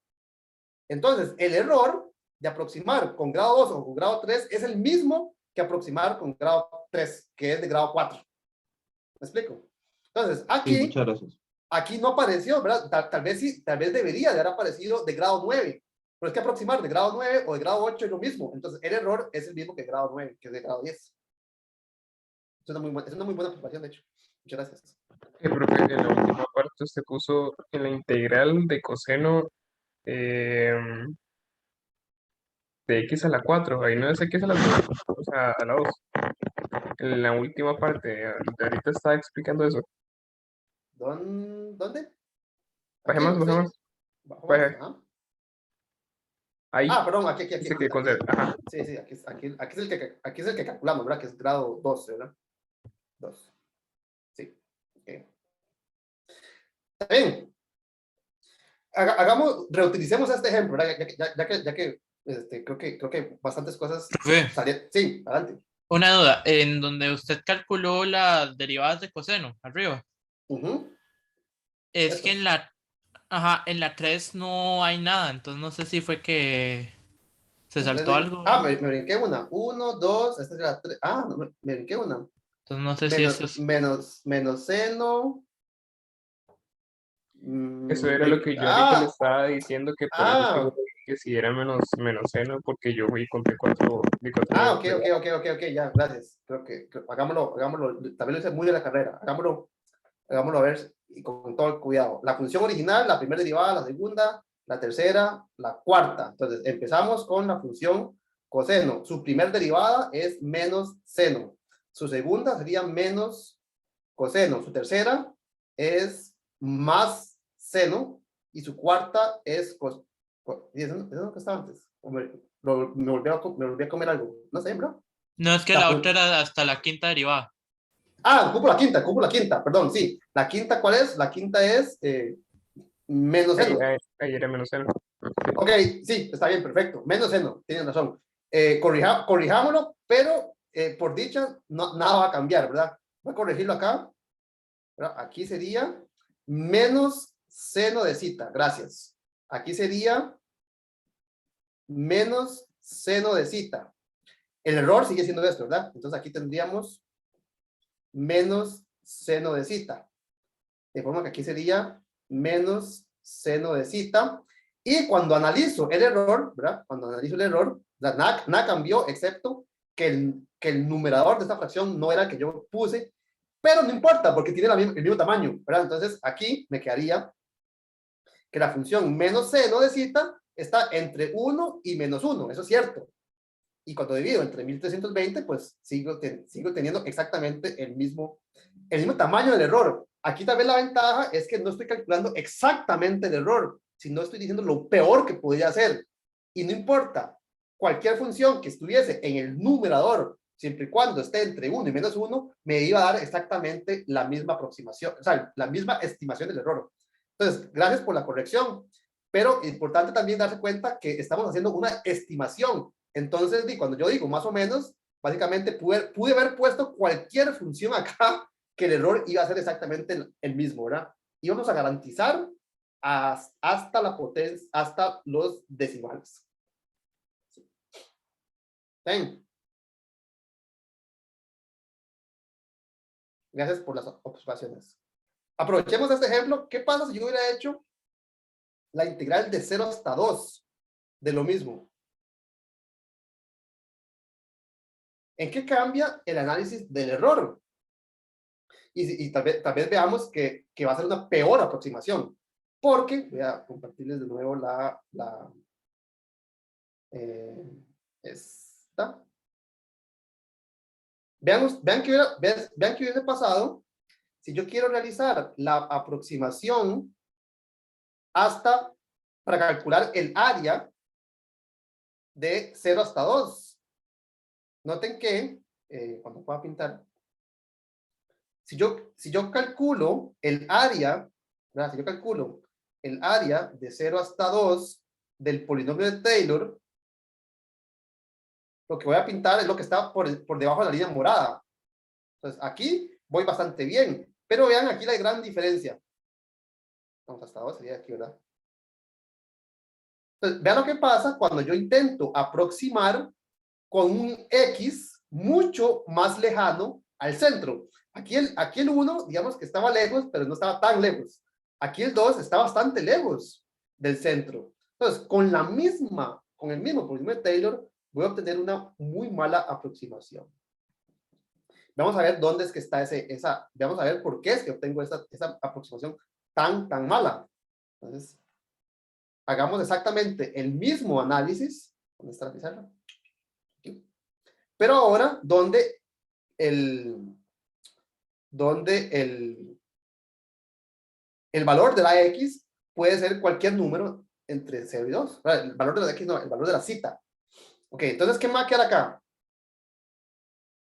Entonces, el error de aproximar con grado 2 o con grado 3 es el mismo que aproximar con grado 3, que es de grado 4. ¿Me explico? Entonces, Sí, muchas gracias. aquí no apareció, ¿verdad? Tal vez sí, tal vez debería de haber aparecido de grado 9, pero es que aproximar de grado 9 o de grado 8 es lo mismo. Entonces, el error es el mismo que grado 9, que es de grado 10. Es una muy buena observación, de hecho. Muchas gracias. Profe, en la última parte usted puso en la integral de coseno de x a la 4. Ahí no es x a la 2, o sea, a la 2. En la última parte, ahorita estaba explicando eso. ¿Dónde? Baje Aquí, más, baje sí. más. Bajo más, Baje. ajá. Ahí Perdón, aquí, se quedó con Z. Ajá. Sí, aquí es el que calculamos, ¿verdad? Que es grado 2, ¿verdad? 2. Sí. Okay. Está bien. Reutilicemos este ejemplo, ¿verdad? Ya que creo que bastantes cosas Profe, salieron. Sí, adelante. una duda. En donde usted calculó las derivadas de coseno, arriba, Ujú. es que Estos. en la 3 no hay nada, entonces no sé si fue que se La tres saltó de- algo. me brinqué una. 1, 2, esta es la 3. No, me brinqué una. Entonces no sé si eso es... Menos seno. Eso era lo que yo ahorita le estaba diciendo, que por eso es que, yo Ah, dije que si era menos seno, porque yo fui conté cuatro, de cuatro. ok, ya, gracias. Hagámoslo, también lo hice muy de la carrera, hagámoslo a ver y con todo el cuidado. La función original, la primera derivada, la segunda, la tercera, la cuarta. Entonces, empezamos con la función coseno. Su primer derivada es menos seno. Su segunda sería menos coseno. Su tercera es más seno. Y su cuarta es ¿Y eso es lo que estaba antes? Me volví a comer algo. No sé, bro. No, es que La la fun- otra era hasta la quinta derivada. ocupo la quinta, perdón, sí. ¿La quinta cuál es? La quinta es menos Ahí, seno. ahí era menos seno. Ok, sí, está bien, perfecto. Menos seno, tienen razón. Corrijámoslo, pero por dicha, nada va a cambiar, ¿verdad? Voy a corregirlo acá. ¿Verdad? Aquí sería menos seno de cita, gracias. Aquí sería menos seno de cita. El error sigue siendo esto, ¿verdad? Entonces aquí tendríamos menos seno de cita. De forma que aquí sería menos seno de cita. Y cuando analizo el error, ¿verdad? Cuando analizo el error, nada cambió, excepto que el numerador de esta fracción no era el que yo puse, pero no importa, porque tiene el mismo tamaño, ¿verdad? Entonces aquí me quedaría que la función menos seno de cita está entre 1 y menos 1, eso es cierto. Y cuando divido entre 1320, pues sigo teniendo exactamente el mismo tamaño del error. Aquí tal vez la ventaja es que no estoy calculando exactamente el error, sino estoy diciendo lo peor que podría hacer. Y no importa, cualquier función que estuviese en el numerador, siempre y cuando esté entre 1 y menos 1, me iba a dar exactamente la misma aproximación, o sea, la misma estimación del error. Entonces, gracias por la corrección, pero importante también darse cuenta que estamos haciendo una estimación. Entonces, cuando yo digo más o menos, básicamente pude haber puesto cualquier función acá que el error iba a ser exactamente el mismo, ¿verdad? Íbamos a garantizar hasta la potencia, hasta los decimales. ¿Ven? Gracias por las observaciones. Aprovechemos este ejemplo. ¿Qué pasa si yo hubiera hecho la integral de 0 hasta 2 de lo mismo? ¿En qué cambia el análisis del error? Y tal vez veamos que va a ser una peor aproximación. Porque, voy a compartirles de nuevo esta. Vean que hubiese pasado si yo quiero realizar la aproximación para calcular el área de 0 hasta 2. Noten que, cuando pueda pintar, si yo calculo el área, ¿verdad? Si yo calculo el área de 0 hasta 2 del polinomio de Taylor, lo que voy a pintar es lo que está por debajo de la línea morada. Entonces, aquí voy bastante bien, pero vean aquí la gran diferencia. Vamos hasta 2, sería aquí, ¿verdad? Entonces, vean lo que pasa cuando yo intento aproximar con un X mucho más lejano al centro. Aquí el 1, digamos que estaba lejos, pero no estaba tan lejos. Aquí el 2 está bastante lejos del centro. Entonces, con el mismo polinomio de Taylor, voy a obtener una muy mala aproximación. Vamos a ver dónde es que está vamos a ver por qué es que obtengo esa aproximación tan mala. Entonces, hagamos exactamente el mismo análisis. ¿Dónde está la pizarra? Aquí. Pero ahora, donde el valor de la X puede ser cualquier número entre 0 y 2. El valor de la X no, el valor de la cita. Ok, entonces, ¿qué me va a quedar acá?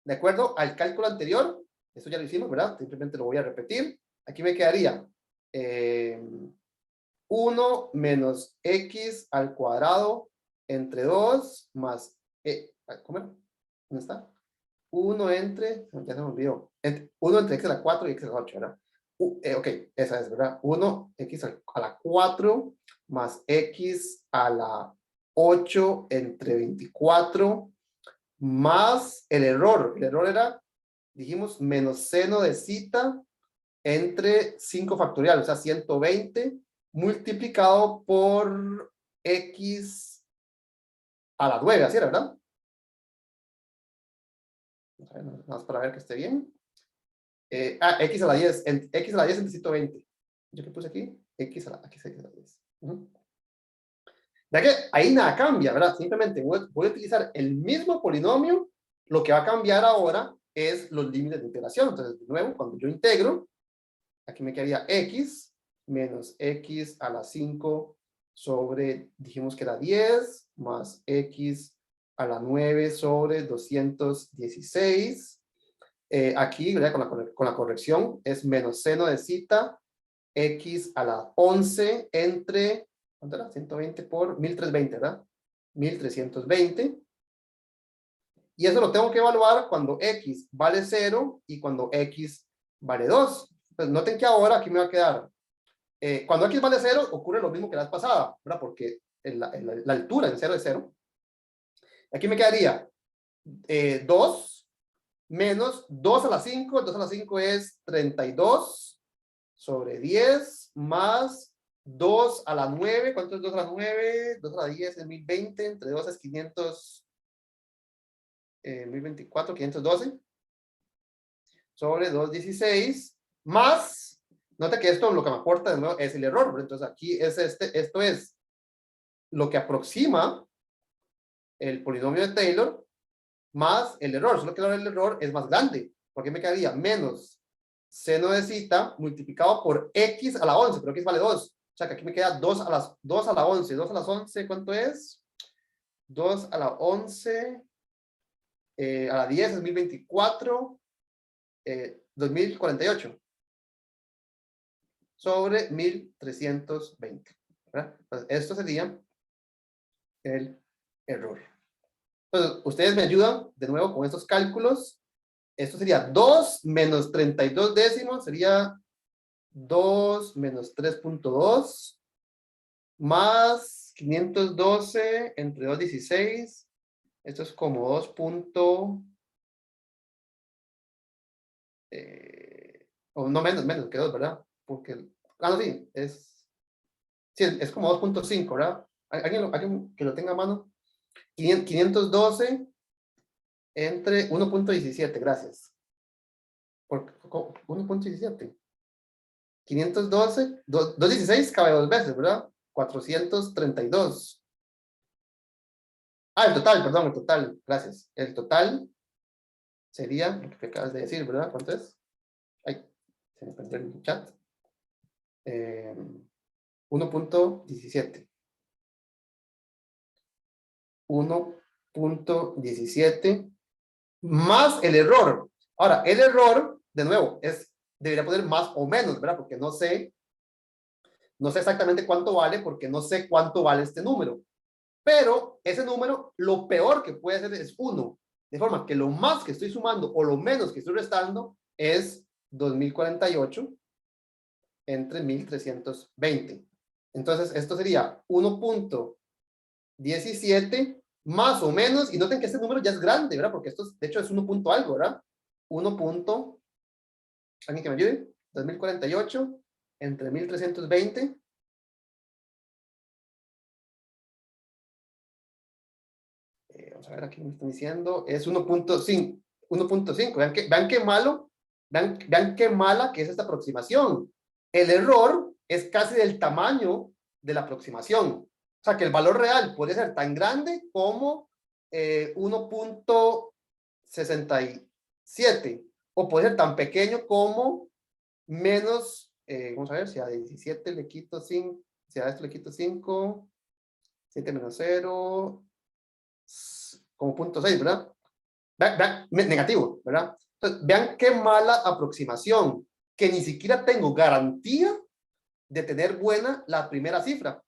De acuerdo al cálculo anterior, esto ya lo hicimos, ¿verdad? Simplemente lo voy a repetir. Aquí me quedaría 1 menos X al cuadrado entre 2 más... ¿cómo era? ¿Dónde está? 1 entre... Ya se me olvidó. 1 entre X a la 4 y X a la 8, ¿verdad? Ok, esa es, ¿verdad? 1 X a la 4 más X a la 8 entre 24 más el error. El error era, dijimos, menos seno de cita entre 5 factorial, o sea, 120 multiplicado por X a la 9, así era, ¿verdad? Nada más para ver que esté bien. X a la 10, X a la 10 entre 120. ¿Yo qué puse aquí? X a la 10. Ya que ahí nada cambia, ¿verdad? Simplemente voy a utilizar el mismo polinomio. Lo que va a cambiar ahora es los límites de integración. Entonces, de nuevo, cuando yo integro, aquí me quedaría X menos X a la 5 sobre, dijimos que era 10, más X a la 9 sobre 216. Aquí, ¿verdad? Con la corrección, es menos seno de cita X a la 11 entre, ¿cuánto era? 120 por 1320, ¿verdad? 1320. Y eso lo tengo que evaluar cuando X vale 0 y cuando X vale 2. Entonces, noten que ahora aquí me va a quedar, cuando X vale 0, ocurre lo mismo que la vez pasada, ¿verdad? Porque la altura en 0 es 0. Aquí me quedaría 2 menos 2 a la 5. 2 a la 5 es 32 sobre 10 más 2 a la 9. ¿Cuánto es 2 a la 9? 2 a la 10 es 1020. Entre 2 es 500. 1024, 512 sobre 216 más, nota que esto lo que me aporta de nuevo es el error, ¿verdad? Entonces aquí es esto es lo que aproxima el polinomio de Taylor más el error, solo que el error es más grande, porque me quedaría menos seno de cita multiplicado por X a la 11, pero X vale 2, o sea que aquí me queda 2 a la 11, 2 a las 11, ¿cuánto es? 2 a la 11, a la 10 es 1024, 2048 sobre 1320, ¿verdad? Entonces, esto sería el error. Entonces, ustedes me ayudan de nuevo con estos cálculos. Esto sería 2 menos 32 décimos, sería 2 menos 3.2 más 512 entre 216. Esto es como 2. O no, menos que 2, ¿verdad? Porque, no, sí, es como 2.5, ¿verdad? ¿Alguien que lo tenga a mano? 512 entre 1.17, gracias. Por 1.17. 512, 216 cabe 2 veces, ¿verdad? 432. El total, perdón, el total, gracias. El total sería, lo que acabas de decir, ¿verdad? ¿Cuánto es? Ay, se me perdió el chat. 1.17. 1.17 más el error. Ahora, el error, de nuevo, debería poner más o menos, ¿verdad? Porque no sé exactamente cuánto vale, porque no sé cuánto vale este número. Pero ese número, lo peor que puede ser es 1. De forma que lo más que estoy sumando o lo menos que estoy restando es 2048 entre 1320. Entonces, esto sería 1.17 más o menos, y noten que este número ya es grande, ¿verdad? Porque esto, de hecho, es 1 punto algo, ¿verdad? 1 punto, ¿alguien que me ayude? 2048 entre 1320. Vamos a ver, aquí me están diciendo, es 1.5. 1.5. Vean qué malo, vean qué mala que es esta aproximación. El error es casi del tamaño de la aproximación. O sea, que el valor real puede ser tan grande como 1.67, o puede ser tan pequeño como menos, vamos a ver, si a 17 le quito 5, si a esto le quito 5, 7 menos 0, como 0.6, ¿verdad? Vean, negativo, ¿verdad? Entonces, vean qué mala aproximación, que ni siquiera tengo garantía de tener buena la primera cifra.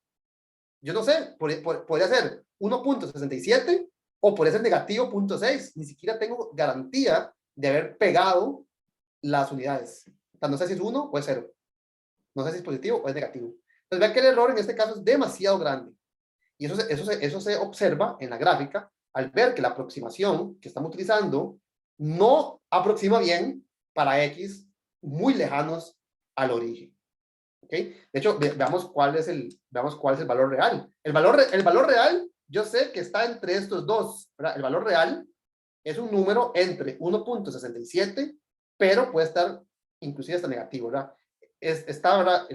Yo no sé, podría ser 1.67 o podría ser negativo 0.6. Ni siquiera tengo garantía de haber pegado las unidades. O sea, no sé si es 1 o es 0. No sé si es positivo o es negativo. Entonces, vean que el error en este caso es demasiado grande. Y eso se observa en la gráfica al ver que la aproximación que estamos utilizando no aproxima bien para X muy lejanos al origen. ¿Okay? De hecho, veamos cuál es el valor real. El valor real, yo sé que está entre estos dos, ¿verdad? El valor real es un número entre 1.67, pero puede estar inclusive hasta negativo, ¿verdad? Está, ¿verdad?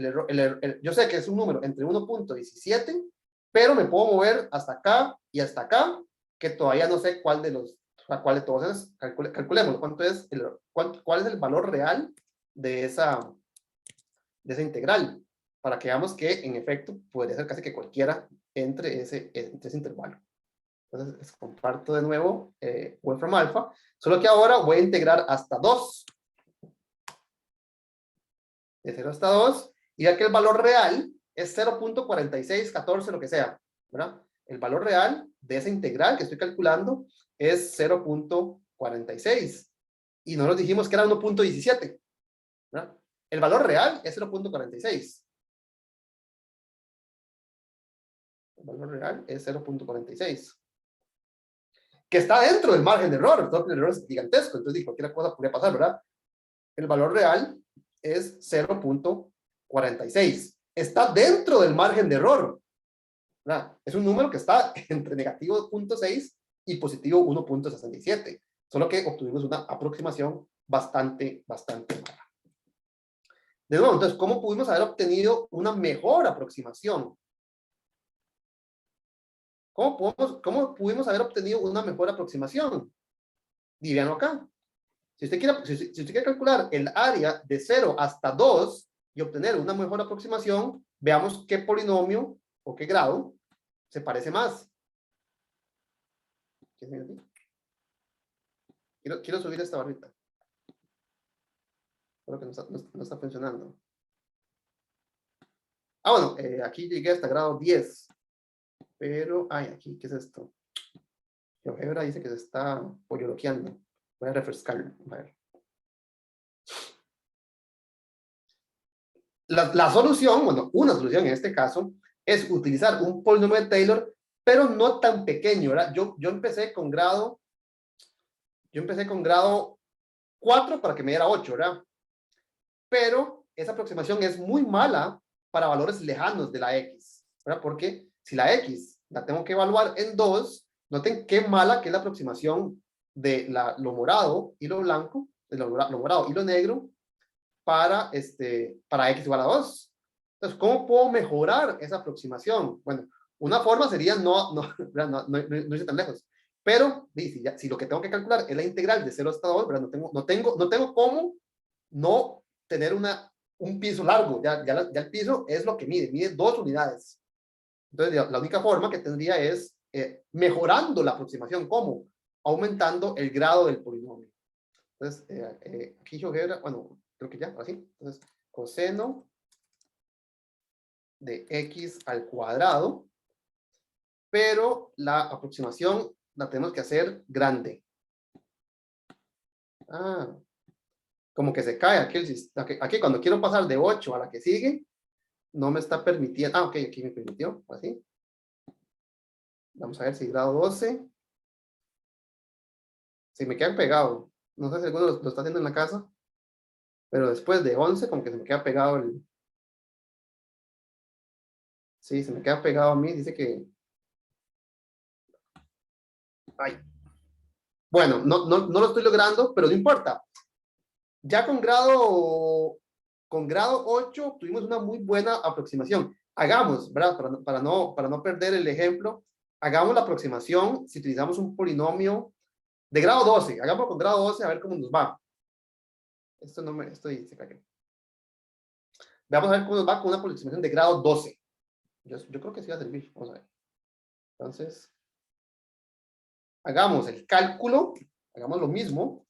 Yo sé que es un número entre 1.17, pero me puedo mover hasta acá y hasta acá, que todavía no sé cuál de todos es. Calculemos cuál es el valor real de esa integral, para que veamos que en efecto podría ser casi que cualquiera entre ese intervalo. Entonces, les comparto de nuevo Wolfram Alpha, solo que ahora voy a integrar hasta 2. De 0 hasta 2, y ya que el valor real es 0.4614, lo que sea, ¿verdad? El valor real de esa integral que estoy calculando es 0.46. Y no nos dijimos que era 1.17, ¿verdad? El valor real es 0.46. El valor real es 0.46. Que está dentro del margen de error. El error es gigantesco, entonces cualquier cosa podría pasar, ¿verdad? El valor real es 0.46. Está dentro del margen de error, ¿verdad? Es un número que está entre negativo 0.6 y positivo 1.67. Solo que obtuvimos una aproximación bastante mala. De nuevo, entonces, ¿cómo pudimos haber obtenido una mejor aproximación? ¿Cómo pudimos haber obtenido una mejor aproximación? Díganlo acá. Si usted quiere calcular el área de 0 hasta 2 y obtener una mejor aproximación, veamos qué polinomio o qué grado se parece más. Quiero subir esta barrita. Creo que no está funcionando. Bueno, aquí llegué hasta grado 10. Pero, aquí, ¿qué es esto? GeoGebra dice que se está polloloqueando. Voy a refrescarlo. A ver. La solución, bueno, una solución en este caso, es utilizar un polinomio de Taylor, pero no tan pequeño, ¿verdad? Yo empecé con grado 4 para que me diera 8, ¿verdad? Pero esa aproximación es muy mala para valores lejanos de la X, ¿verdad? Porque si la X la tengo que evaluar en 2, noten qué mala que es la aproximación de lo morado y lo blanco, de lo morado y lo negro, para X igual a 2. Entonces, ¿cómo puedo mejorar esa aproximación? Bueno, una forma sería no irse tan lejos. Pero, si lo que tengo que calcular es la integral de 0 hasta 2, ¿verdad? No tengo cómo no tener un piso largo. Ya el piso es lo que mide 2 unidades. Entonces, la única forma que tendría es mejorando la aproximación. ¿Cómo? Aumentando el grado del polinomio. Entonces, aquí GeoGebra, bueno, creo que ya, así. Entonces, coseno de x al cuadrado, pero la aproximación la tenemos que hacer grande. Como que se cae aquí cuando quiero pasar de 8 a la que sigue, no me está permitiendo. Ok, aquí me permitió, así. Vamos a ver si grado 12. Si me quedan pegado. No sé si alguno lo está haciendo en la casa, pero después de 11 como que se me queda pegado Sí, se me queda pegado a mí, dice que... Bueno, no lo estoy logrando, pero no importa. Ya con grado 8 tuvimos una muy buena aproximación. Hagamos, ¿verdad? Para no perder el ejemplo, hagamos la aproximación si utilizamos un polinomio de grado 12. Hagamos con grado 12 a ver cómo nos va. Veamos a ver cómo nos va con una aproximación de grado 12. Yo creo que sí va a servir. Vamos a ver. Entonces, hagamos el cálculo, hagamos lo mismo.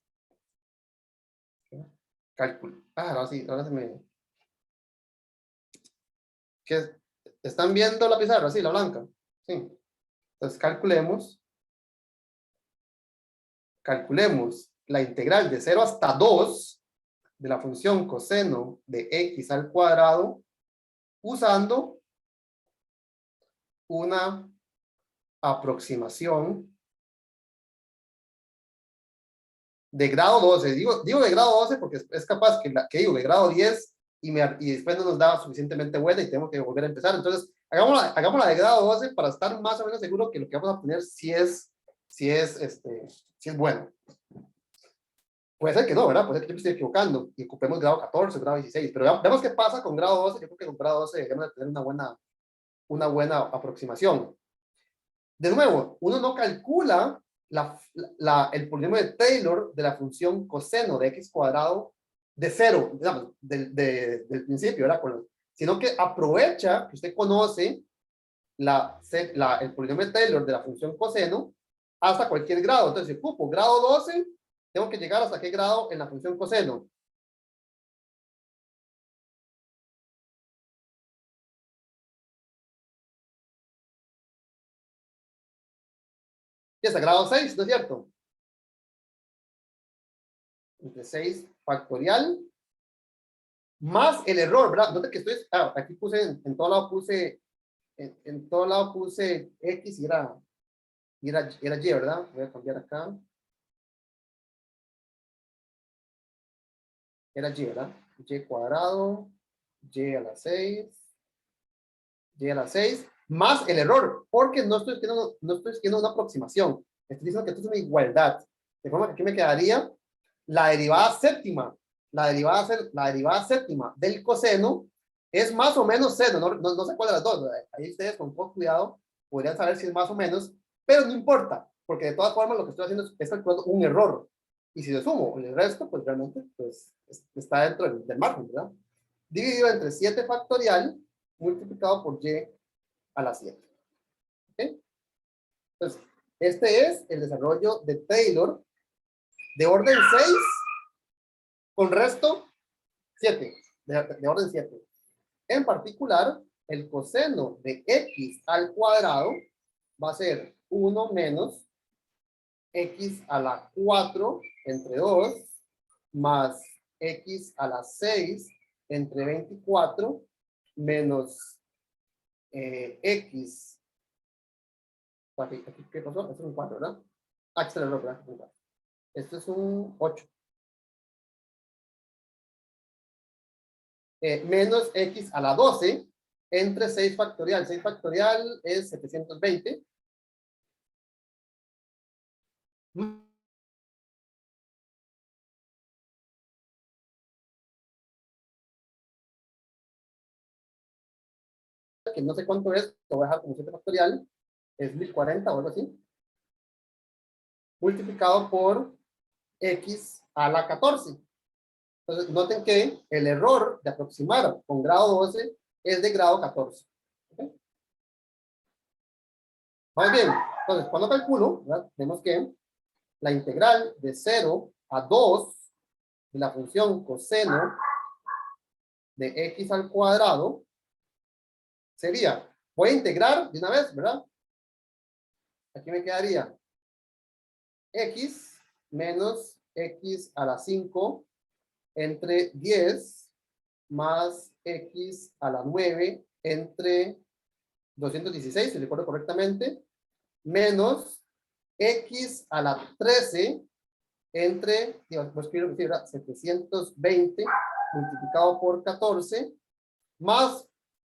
Cálculo. Ah, ahora sí, ahora se me... ¿Qué? ¿Están viendo la pizarra? Sí, la blanca. Sí. Entonces, calculemos la integral de 0 hasta 2 de la función coseno de x al cuadrado usando una aproximación de grado 12. Digo de grado 12 porque es capaz que digo de grado 10 y después no nos da suficientemente buena y tengo que volver a empezar. Entonces, hagámosla de grado 12 para estar más o menos seguro que lo que vamos a obtener si es bueno. Puede ser que no, ¿verdad? Puede ser que yo me esté equivocando y ocupemos grado 14, grado 16, pero veamos qué pasa con grado 12. Yo creo que con grado 12 debemos de tener una buena aproximación. De nuevo, uno no calcula el polinomio de Taylor de la función coseno de x cuadrado de 0, digamos, del principio, ¿verdad? Sino que aprovecha que usted conoce el polinomio de Taylor de la función coseno hasta cualquier grado. Entonces, si ocupo grado 12, tengo que llegar hasta qué grado en la función coseno. Y hasta grado 6, ¿no es cierto? Entre 6 factorial más el error, ¿verdad? Note que estoy, aquí puse, en todo lado puse, en todo lado puse X y era Y, ¿verdad? Voy a cambiar acá. Era Y, ¿verdad? Y cuadrado, Y a la 6, Y a la 6, más el error, porque no estoy escribiendo una aproximación. Estoy diciendo que esto es una igualdad. De forma que aquí me quedaría la derivada séptima. La derivada séptima del coseno es más o menos seno. No sé cuál de las dos. Ahí ustedes con poco cuidado podrían saber si es más o menos, pero no importa, porque de todas formas lo que estoy haciendo es calculando un error. Y si le sumo el resto, pues realmente pues, está dentro del margen, ¿verdad? Dividido entre 7 factorial multiplicado por y a la 7. ¿Okay? Entonces, este es el desarrollo de Taylor de orden 6 con resto 7, de orden 7. En particular, el coseno de x al cuadrado va a ser 1 menos x a la 4 entre 2 más x a la 6 entre 24 menos x. ¿Qué pasó? Esto es un 4, ¿verdad? Este es el error, ¿verdad? Esto es un 8. Menos x a la 12 entre 6 factorial. 6 factorial es 720. Que no sé cuánto es, lo voy a dejar como 7 factorial, es 1040 o algo así, multiplicado por x a la 14. Entonces, noten que el error de aproximar con grado 12 es de grado 14. ¿Okay? Vamos bien. Entonces, cuando calculo, ¿verdad? Vemos que la integral de 0 a 2 de la función coseno de x al cuadrado sería, voy a integrar de una vez, ¿verdad? Aquí me quedaría x menos x a la 5 entre 10 más x a la 9 entre 216, si recuerdo correctamente, menos x a la 13 entre, pues quiero decir, 720 multiplicado por 14, más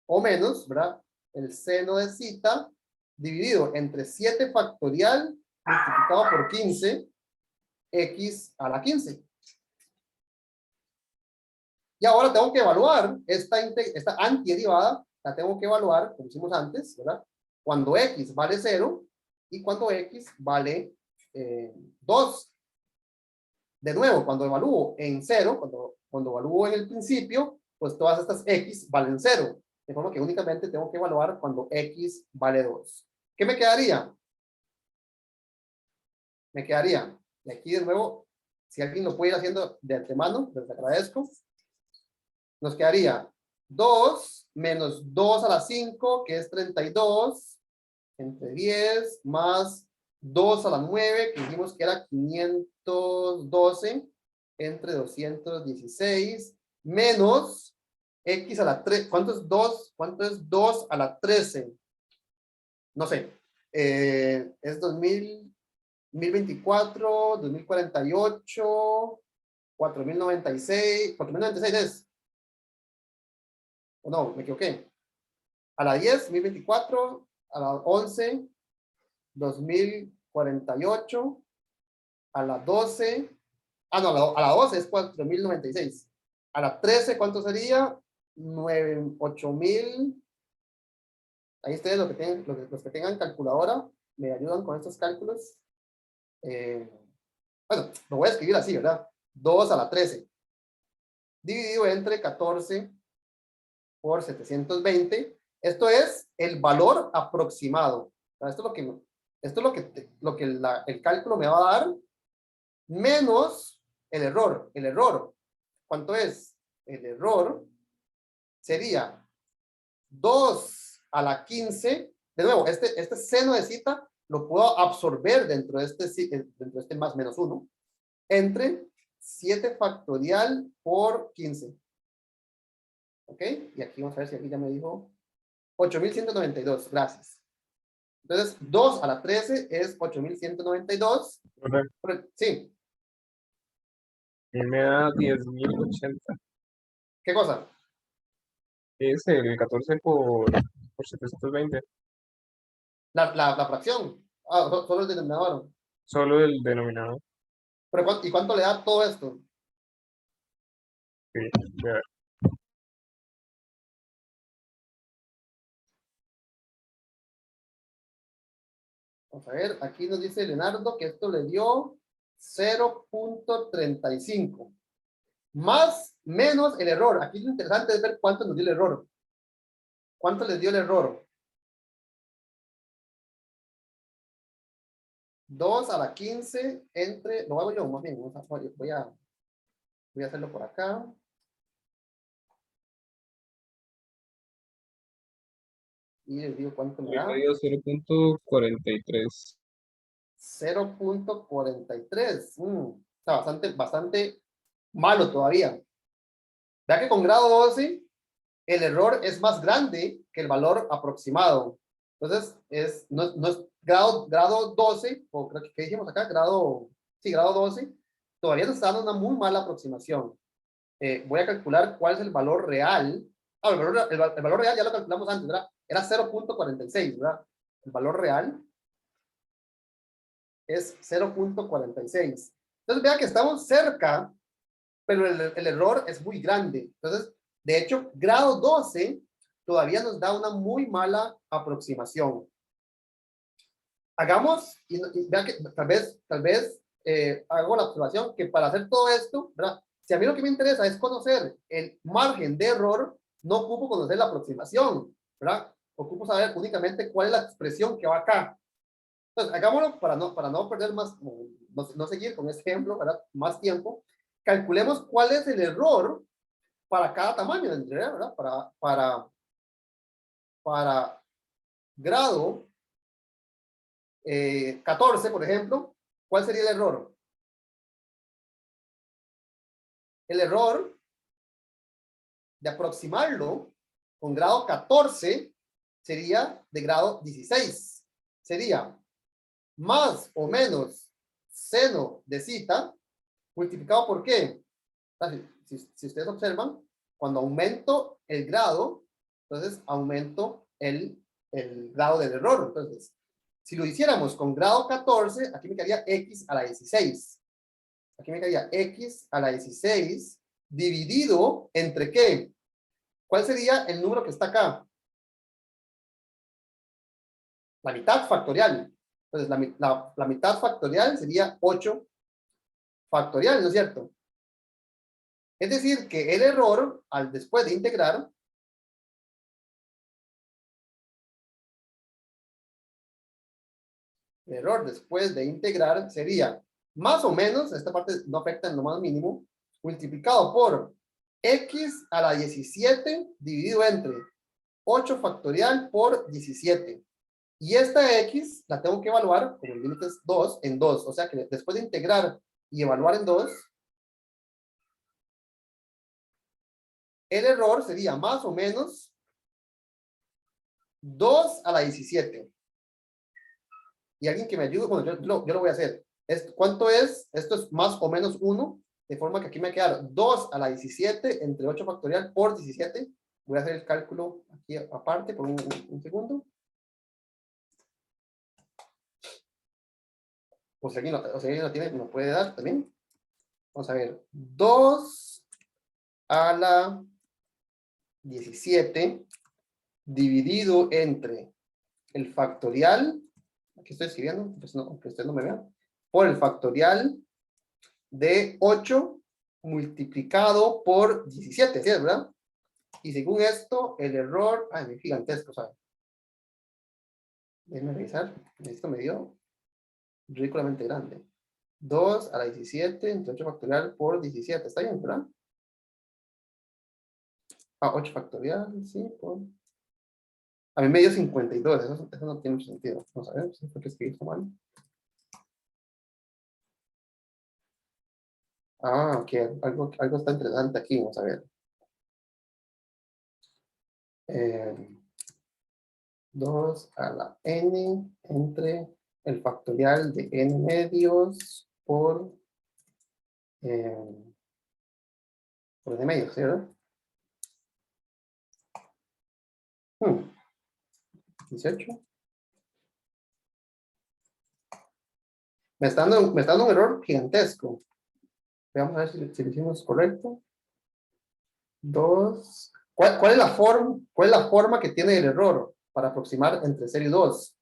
o menos, ¿verdad? El seno de zeta dividido entre 7 factorial multiplicado por 15, x a la 15. Y ahora tengo que evaluar esta antiderivada, la tengo que evaluar, como hicimos antes, ¿verdad? Cuando x vale 0 y cuando x vale 2. De nuevo, cuando evalúo en 0, cuando evalúo en el principio, pues todas estas x valen 0. De forma que únicamente tengo que evaluar cuando x vale 2. ¿Qué me quedaría? Me quedaría, y aquí de nuevo, si alguien lo puede ir haciendo de antemano, les agradezco. Nos quedaría 2 menos 2 a la 5, que es 32, entre 10, más 2 a la 9, que dijimos que era 512, entre 216, menos x a la 3. ¿Cuánto es 2? ¿Cuánto es 2 a la 13? No sé. Es 2024, 2048, 4096. 4096 es. ¿O no? Me equivoqué. A la 10, 1024. A la 11, 2048. A la 12. Ah, no, a la 12 es 4096. A la 13, ¿cuánto sería? 8000. Ahí ustedes los que tengan calculadora me ayudan con estos cálculos. Bueno, lo voy a escribir así, ¿verdad? 2 a la 13 dividido entre 14 por 720. Esto es el valor aproximado. Esto es lo que el cálculo me va a dar menos el error. El error, ¿cuánto es? El error sería 2 a la 15. De nuevo, este seno de cita lo puedo absorber dentro de este más menos 1, entre 7 factorial por 15. ¿Ok? Y aquí vamos a ver si aquí ya me dijo 8192. Gracias. Entonces, 2 a la 13 es 8192. Correcto. Sí. Y me da 10.080. ¿Qué cosa? Es el 14 por 720. La fracción. Ah, solo el denominador. Solo el denominador. Pero, ¿y cuánto le da todo esto? Sí, ya. Vamos a ver, aquí nos dice Leonardo que esto le dio 0.35. Más, menos el error. Aquí lo interesante es ver cuánto nos dio el error. ¿Cuánto les dio el error? 2 a la 15 entre, lo hago yo más bien, voy a hacerlo por acá. Y les digo cuánto me da. Me dio 0.43. 0.43. Está bastante malo todavía. Vea que con grado 12 el error es más grande que el valor aproximado. Entonces, no es grado 12, o creo que dijimos acá, grado 12, todavía nos está dando una muy mala aproximación. Voy a calcular cuál es el valor real. El valor real ya lo calculamos antes, ¿verdad? Era 0.46, ¿verdad? El valor real es 0.46. Entonces, vea que estamos cerca, pero el error es muy grande. Entonces, de hecho, grado 12 todavía nos da una muy mala aproximación. Hagamos, y vea que tal vez hago la observación que para hacer todo esto, ¿verdad? Si a mí lo que me interesa es conocer el margen de error, no ocupo conocer la aproximación, ¿verdad? Ocupo saber únicamente cuál es la expresión que va acá. Entonces, hagámoslo para no perder más, no seguir con este ejemplo, ¿verdad? Más tiempo. Calculemos cuál es el error para cada tamaño, ¿verdad? Para grado 14, por ejemplo, ¿cuál sería el error? El error de aproximarlo con grado 14 sería de grado 16. Sería más o menos seno de cita multiplicado por ¿qué? Si ustedes observan, cuando aumento el grado, entonces aumento el grado del error. Entonces, si lo hiciéramos con grado 14, aquí me quedaría x a la 16. Aquí me quedaría x a la 16 dividido entre ¿qué? ¿Cuál sería el número que está acá? La mitad factorial. Entonces, la mitad factorial sería 8 factorial, ¿no es cierto? Es decir, que el error, después de integrar, El error después de integrar sería más o menos, esta parte no afecta en lo más mínimo, multiplicado por x a la 17 dividido entre 8 factorial por 17. Y esta x la tengo que evaluar, como el límite es 2, en 2. O sea que después de integrar y evaluar en 2, el error sería más o menos 2 a la 17. Y alguien que me ayude, bueno, yo lo voy a hacer. ¿Cuánto es? Esto es más o menos 1, de forma que aquí me va a quedar 2 a la 17 entre 8 factorial por 17. Voy a hacer el cálculo aquí aparte por un segundo. O si alguien lo tiene, me lo puede dar también. Vamos a ver. 2 a la 17 dividido entre el factorial, aquí estoy escribiendo, pues no, aunque usted no me vea, por el factorial de 8 multiplicado por 17, ¿sí es verdad? Y según esto, el error, ay, es gigantesco, ¿sabes? Déjenme revisar, esto me dio ridículamente grande. 2 a la 17 entre 8 factorial por 17, ¿está bien, verdad? 8 factorial, sí, por... A mí me dio 52, eso no tiene sentido. Vamos a ver si fue que escribí esto mal. Ok, algo está interesante aquí, vamos a ver. 2 a la n entre el factorial de n medios por n medios, ¿sí, verdad? 18. Me está dando un error gigantesco. Vamos a ver si lo hicimos correcto. 2. ¿Cuál es la forma que tiene el error para aproximar entre 0 y 2?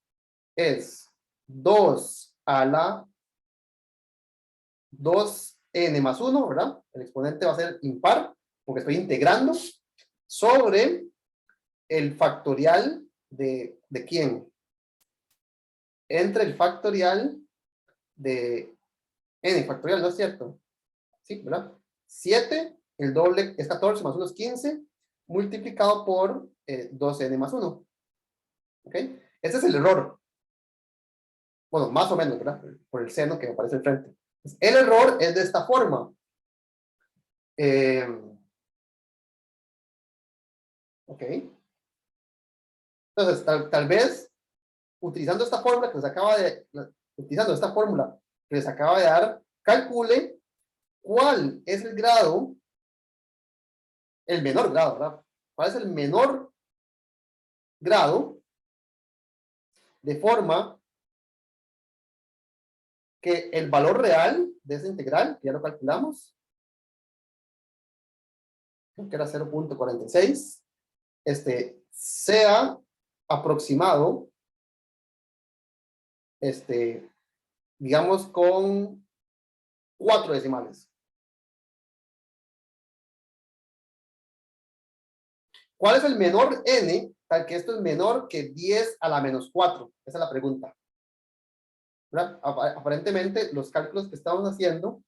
Es 2 a la 2n más 1, ¿verdad? El exponente va a ser impar, porque estoy integrando sobre el factorial ¿de quién? Entre el factorial de n factorial, ¿no es cierto? Sí, ¿verdad? 7, el doble es 14 más 1 es 15, multiplicado por 2n más 1. ¿Ok? Ese es el error. Bueno, más o menos, ¿verdad? Por el seno que me aparece al frente. El error es de esta forma. Ok. Entonces, tal vez, utilizando esta fórmula que les acaba de... Utilizando esta fórmula que les acaba de dar, calcule cuál es el grado, el menor grado, ¿verdad? ¿Cuál es el menor grado? De forma que el valor real de esa integral, que ya lo calculamos, que era 0.46, sea aproximado, digamos, con 4 decimales. ¿Cuál es el menor n, tal que esto es menor que 10 a la menos 4? Esa es la pregunta. ¿Verdad? Aparentemente, los cálculos que estamos haciendo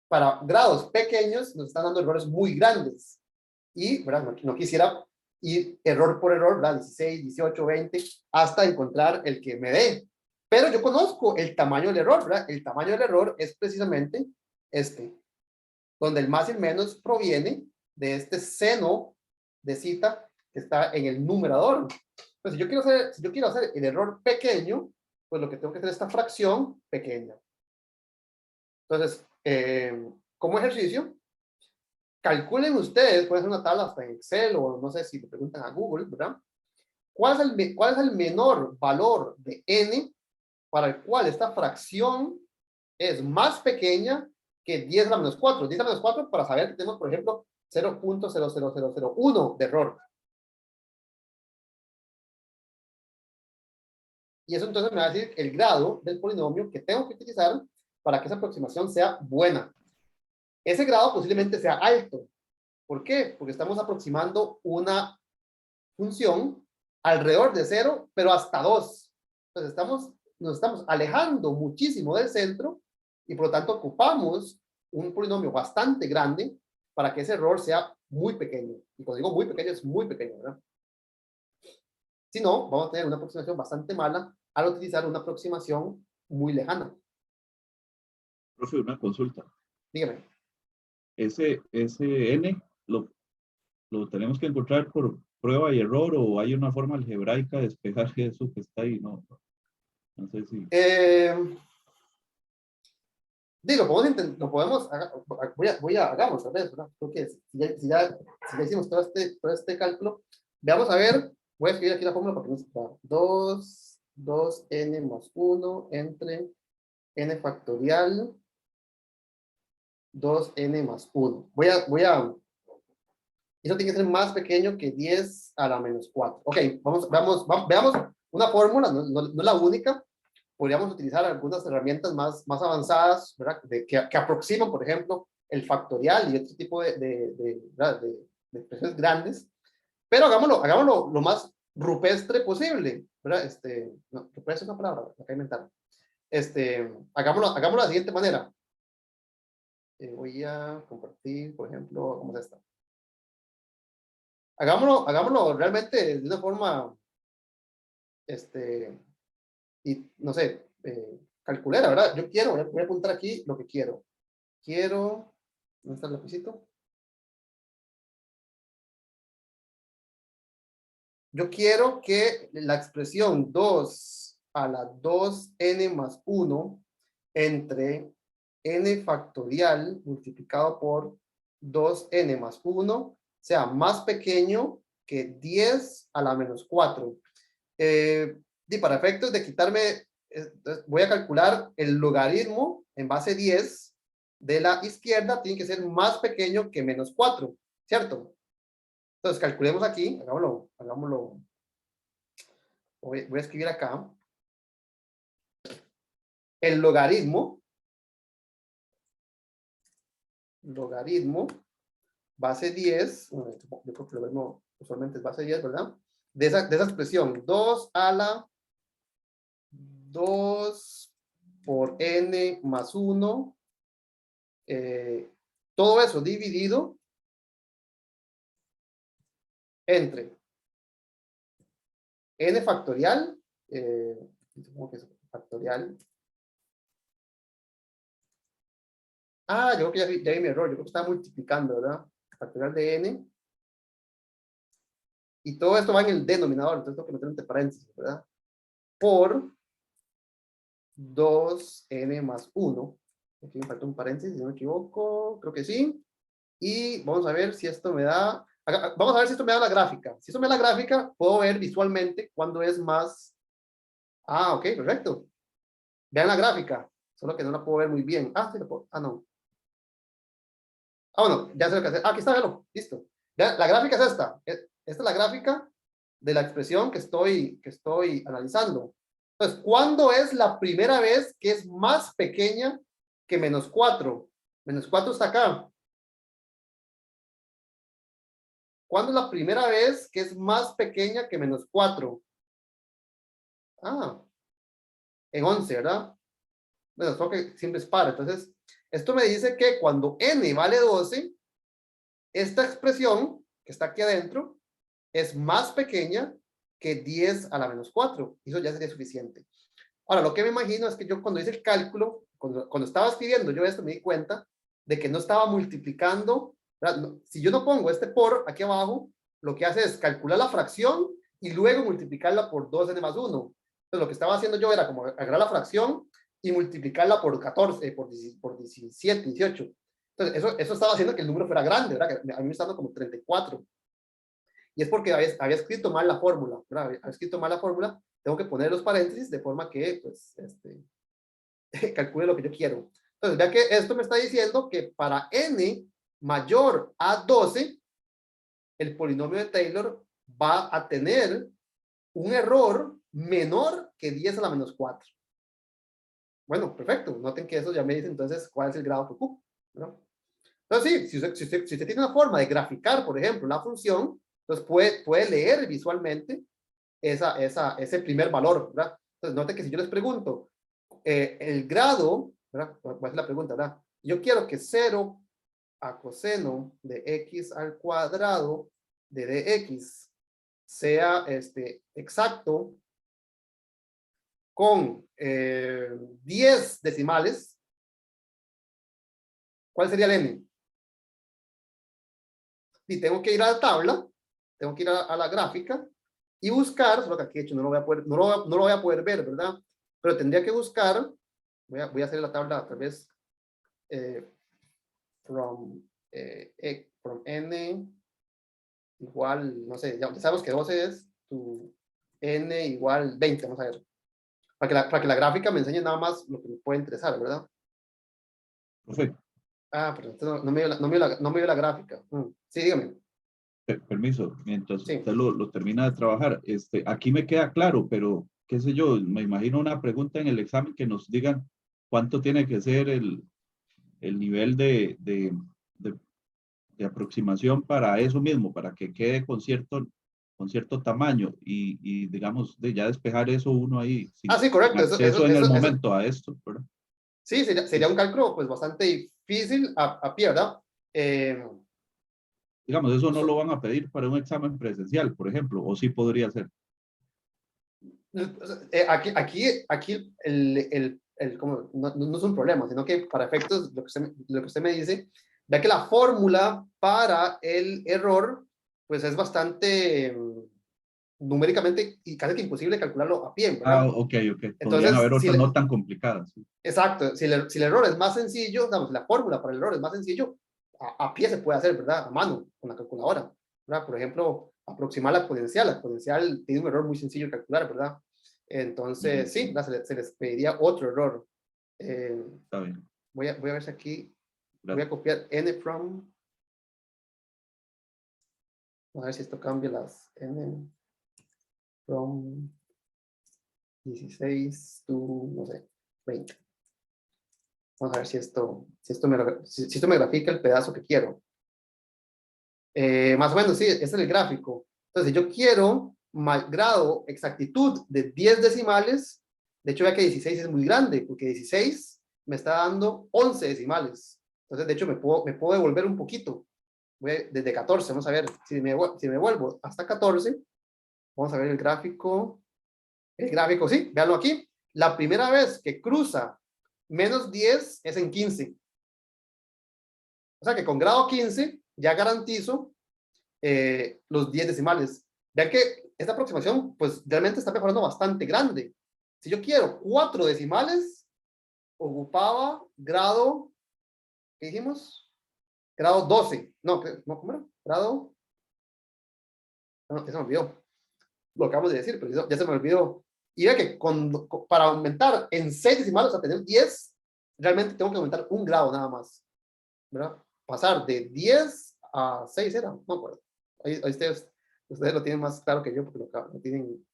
para grados pequeños nos están dando errores muy grandes. Y, ¿verdad? No quisiera ir error por error, ¿verdad? 16, 18, 20, hasta encontrar el que me dé. Pero yo conozco el tamaño del error, ¿verdad? El tamaño del error es precisamente donde el más y el menos proviene de este seno de cita que está en el numerador. Entonces, si yo quiero hacer el error pequeño, pues lo que tengo que hacer es esta fracción pequeña. Entonces, como ejercicio, calculen ustedes, pueden hacer una tabla hasta en Excel o no sé si le preguntan a Google, ¿verdad? ¿Cuál es el menor valor de n para el cual esta fracción es más pequeña que 10 a la menos 4? 10 a la menos 4 para saber que tenemos, por ejemplo, 0.00001 de error. Y eso entonces me va a decir el grado del polinomio que tengo que utilizar para que esa aproximación sea buena. Ese grado posiblemente sea alto. ¿Por qué? Porque estamos aproximando una función alrededor de 0, pero hasta 2. Entonces estamos nos estamos alejando muchísimo del centro y por lo tanto ocupamos un polinomio bastante grande para que ese error sea muy pequeño. Y cuando digo muy pequeño, es muy pequeño, ¿verdad? Si no, vamos a tener una aproximación bastante mala al utilizar una aproximación muy lejana. Profe, una consulta. Dígame. Ese n lo tenemos que encontrar por prueba y error, o hay una forma algebraica de despejar eso que está ahí, no sé si. Digo, podemos hagamos, a ver, ¿verdad? Creo que si ya hicimos todo este cálculo, veamos a ver, voy a escribir aquí la fórmula para que no se pueda. 2n más 1 entre n factorial 2n más 1. Eso tiene que ser más pequeño que 10 a la menos 4. Ok, veamos una fórmula, no la única. Podríamos utilizar algunas herramientas más avanzadas, ¿verdad? Que aproximan, por ejemplo, el factorial y otro tipo de expresiones grandes. Pero hagámoslo lo más rupestre posible, ¿verdad? No, rupestre es una palabra, la que inventaron. Hagámoslo de la siguiente manera. Voy a compartir, por ejemplo, ¿cómo es esta? Hagámoslo realmente de una forma, y no sé, calculera, ¿verdad? Voy a apuntar aquí lo que quiero. ¿Dónde está el lapicito? Yo quiero que la expresión 2 a la 2n más 1 entre n factorial multiplicado por 2n más 1 sea más pequeño que 10 a la menos 4. Y para efectos de quitarme, voy a calcular el logaritmo en base 10 de la izquierda, tiene que ser más pequeño que menos 4, ¿cierto? Entonces calculemos aquí, hagámoslo. Voy a escribir acá. El logaritmo base 10, yo creo que el logaritmo usualmente es base 10, ¿verdad? De esa expresión, 2 a la 2 por n más 1, todo eso dividido entre n factorial, supongo que es factorial. Yo creo que ya vi mi error, yo creo que estaba multiplicando, ¿verdad? Factorial de n. Y todo esto va en el denominador, entonces tengo que meter entre paréntesis, ¿verdad? Por 2n más 1. Aquí me falta un paréntesis, si no me equivoco, creo que sí. Y vamos a ver si esto me da, la gráfica. Si esto me da la gráfica, puedo ver visualmente cuándo es más. Ok, perfecto. Vean la gráfica, solo que no la puedo ver muy bien. Sí la puedo, no. Bueno, ya sé lo que hacer. Aquí está, véalo, listo. Vean, la gráfica es esta. Esta es la gráfica de la expresión que estoy analizando. Entonces, ¿cuándo es la primera vez que es más pequeña que menos 4? Menos 4 está acá. ¿Cuándo es la primera vez que es más pequeña que menos 4? En 11, ¿verdad? Bueno, solo que siempre es par. Entonces, esto me dice que cuando n vale 12, esta expresión que está aquí adentro es más pequeña que 10 a la menos 4. Eso ya sería suficiente. Ahora, lo que me imagino es que yo cuando hice el cálculo, cuando estaba escribiendo yo esto, me di cuenta de que no estaba multiplicando. Si yo no pongo este por aquí abajo, lo que hace es calcular la fracción y luego multiplicarla por 2n más 1. Entonces, lo que estaba haciendo yo era como agarrar la fracción y multiplicarla por 14, por 17, 18. Entonces, eso estaba haciendo que el número fuera grande, ¿verdad? Que a mí me está dando como 34. Y es porque había escrito mal la fórmula, ¿verdad? Había escrito mal la fórmula, tengo que poner los paréntesis de forma que, pues, calcule lo que yo quiero. Entonces, vea que esto me está diciendo que para n mayor a 12, el polinomio de Taylor va a tener un error menor que 10 a la menos 4. Bueno, perfecto. Noten que eso ya me dice entonces cuál es el grado que ocupa, ¿no? Entonces, sí, si usted tiene una forma de graficar, por ejemplo, la función, entonces puede leer visualmente ese primer valor, ¿verdad? Entonces, note que si yo les pregunto el grado, ¿verdad? Voy a hacer la pregunta, ¿verdad? Yo quiero que 0 a coseno de x al cuadrado de dx sea exacto con 10 decimales, ¿cuál sería el n? Y tengo que ir a la tabla, tengo que ir a la gráfica y buscar, solo que aquí de hecho no lo voy a poder, no lo voy a poder ver, ¿verdad? Pero tendría que buscar, voy a hacer la tabla tal vez from n igual, no sé, ya sabemos que 12 es tu n igual 20, vamos a ver. Para que la gráfica me enseñe nada más lo que me puede interesar, ¿verdad? Profe, Pero entonces no me dio la gráfica. Sí, dígame. permiso, mientras Sí. usted lo termina de trabajar, aquí me queda claro, pero qué sé yo, me imagino una pregunta en el examen que nos digan cuánto tiene que ser el nivel de aproximación para eso mismo, para que quede con cierto tamaño y digamos, ya despejar eso uno ahí sin, Sí, correcto. sin acceso en el momento a esto, ¿verdad? Sí, sería un cálculo pues bastante difícil a pie, ¿verdad? Digamos, eso no lo van a pedir para un examen presencial, por ejemplo, o sí podría ser. Aquí como, no es un problema, sino que para efectos, lo que usted me dice, vea que la fórmula para el error, pues es bastante numéricamente y casi que imposible calcularlo a pie, ¿verdad? Ok. Podrían Entonces, haber otras no tan complicadas. ¿Sí? exacto, si el error es más sencillo, digamos, la fórmula para el error es más sencillo, a pie se puede hacer, ¿verdad? A mano, con la calculadora, ¿verdad? Por ejemplo, aproximar la exponencial tiene un error muy sencillo de calcular, ¿verdad? Entonces, sí, se les pediría otro error. Está bien. Voy a ver si aquí, Gracias. voy a copiar n from, a ver si esto cambia las n from 16 to, no sé, 20. Vamos a ver si esto me grafica el pedazo que quiero. Más o menos, sí, este es el gráfico. Entonces, si yo quiero grado exactitud de 10 decimales, de hecho, vea que 16 es muy grande, porque 16 me está dando 11 decimales. Entonces, de hecho, me puedo devolver un poquito. Desde 14, vamos a ver, si me vuelvo hasta 14, vamos a ver el gráfico. El gráfico, sí, véanlo aquí. La primera vez que cruza menos 10 es en 15. O sea que con grado 15 ya garantizo los 10 decimales. Vean que esta aproximación, pues realmente está mejorando bastante grande. Si yo quiero 4 decimales, ocupaba grado, ¿qué dijimos? Grado 12. No, ¿cómo era? Grado, no, ya se me olvidó. Lo acabamos de decir, pero ya se me olvidó. Y ve que para aumentar en 6 decimales a tener 10, realmente tengo que aumentar un grado nada más, ¿verdad? Pasar de 10 a 6 era, no me acuerdo. Ahí ustedes lo tienen más claro que yo porque lo tienen,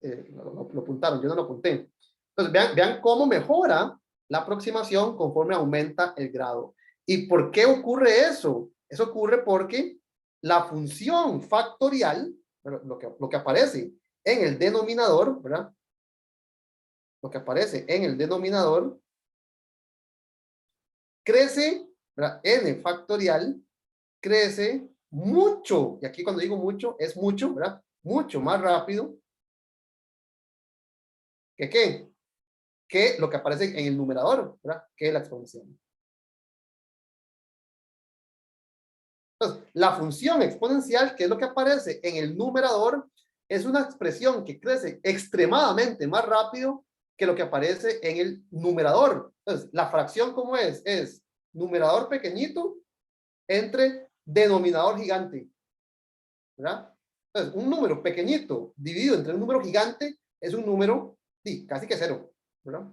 lo apuntaron, yo no lo apunté. Entonces, vean cómo mejora la aproximación conforme aumenta el grado. ¿Y por qué ocurre eso? Eso ocurre porque la función factorial, lo que aparece en el denominador, ¿verdad? Lo que aparece en el denominador crece, ¿verdad? N factorial crece mucho, y aquí cuando digo mucho, es mucho, ¿verdad? Mucho más rápido que ¿qué? Que lo que aparece en el numerador, ¿verdad? Que la exponencial. Entonces, la función exponencial, que es lo que aparece en el numerador, es una expresión que crece extremadamente más rápido que lo que aparece en el numerador. Entonces, la fracción, ¿cómo es? Es numerador pequeñito entre denominador gigante, ¿verdad? Entonces, un número pequeñito dividido entre un número gigante es un número, sí, casi que cero, ¿verdad?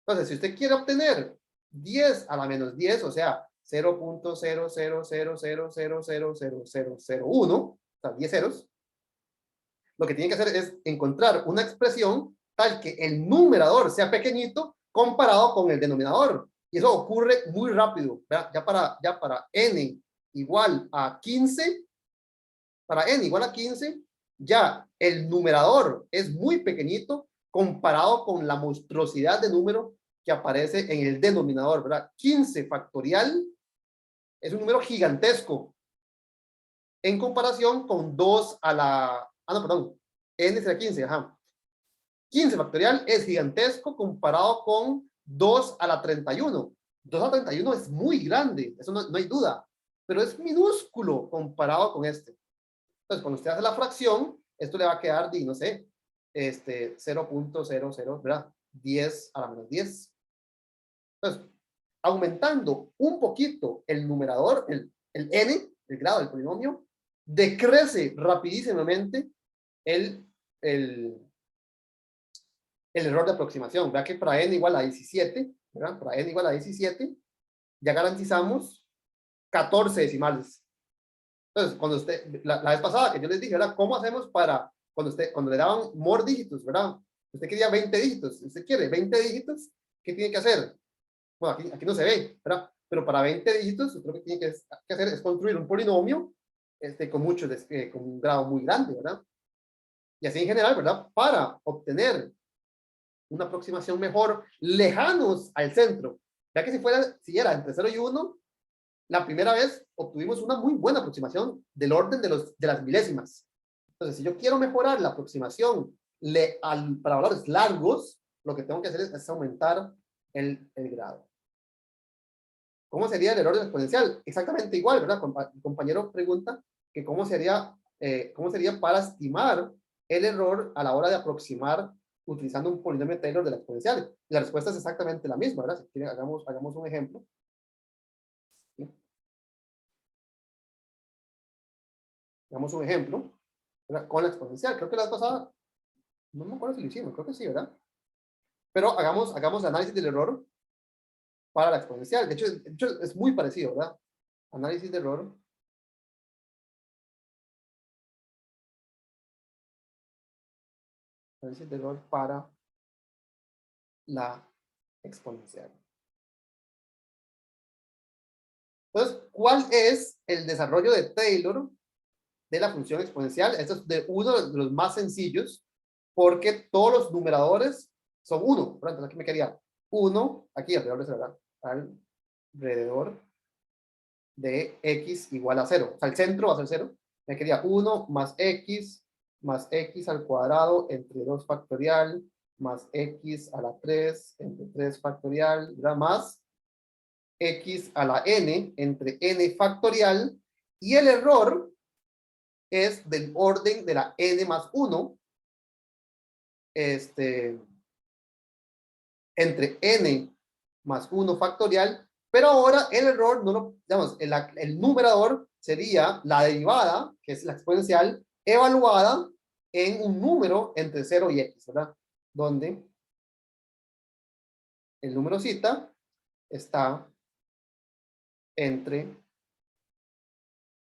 Entonces, si usted quiere obtener 10 a la menos 10, o sea, 0.0000000001, o sea, 10 ceros, lo que tiene que hacer es encontrar una expresión tal que el numerador sea pequeñito comparado con el denominador. Y eso ocurre muy rápido, ¿verdad? Ya para n igual a 15, ya el numerador es muy pequeñito comparado con la monstruosidad de número que aparece en el denominador, ¿verdad? 15 factorial es un número gigantesco en comparación con 2 a la... no, perdón. N será 15, ajá. 15 factorial es gigantesco comparado con 2 a la 31. 2 a la 31 es muy grande, eso no hay duda, pero es minúsculo comparado con este. Entonces, cuando usted hace la fracción, esto le va a quedar, no sé, 0.00, ¿verdad? 10 a la menos 10. Entonces, aumentando un poquito el numerador, el n, el grado del polinomio, decrece rapidísimamente el error de aproximación. Vea que para n igual a 17, ¿verdad? Para n igual a 17, ya garantizamos 14 decimales. Entonces, cuando usted, la vez pasada que yo les dije, ¿verdad? ¿Cómo hacemos para, cuando le daban more dígitos, ¿verdad? Usted quería 20 dígitos, usted quiere 20 dígitos, ¿qué tiene que hacer? Bueno, aquí no se ve, ¿verdad? Pero para 20 dígitos, usted lo que tiene que hacer es construir un polinomio con un grado muy grande, ¿verdad? Y así en general, ¿verdad? Para obtener una aproximación mejor, lejanos al centro. Ya que si era entre 0 y 1, la primera vez obtuvimos una muy buena aproximación del orden de las milésimas. Entonces, si yo quiero mejorar la aproximación para valores largos, lo que tengo que hacer es aumentar el grado. ¿Cómo sería el error de la exponencial? Exactamente igual, ¿verdad? El compañero pregunta que cómo sería para estimar el error a la hora de aproximar utilizando un polinomio Taylor de la exponencial. La respuesta es exactamente la misma, ¿verdad? Si quieren, hagamos un ejemplo. ¿Sí? Hagamos un ejemplo, ¿verdad? Con la exponencial. Creo que la vez pasada, no me acuerdo si lo hicimos, creo que sí, ¿verdad? Pero hagamos análisis del error para la exponencial. De hecho, es muy parecido, ¿verdad? Análisis de error. Análisis de error para la exponencial. Entonces, ¿cuál es el desarrollo de Taylor de la función exponencial? Esto es uno de los más sencillos, porque todos los numeradores son 1. Entonces, aquí me quedaría 1, aquí alrededor de 0, ¿verdad? Alrededor de x igual a 0. O sea, el centro va a ser 0. Me quedaría 1 más x al cuadrado entre 2 factorial más x a la 3 entre 3 factorial, ¿verdad? Más x a la n entre n factorial, y el error es del orden de la n más 1 entre n más 1 factorial, pero ahora el error, digamos, el numerador sería la derivada, que es la exponencial, evaluada en un número entre 0 y x, ¿verdad? Donde el número cita está entre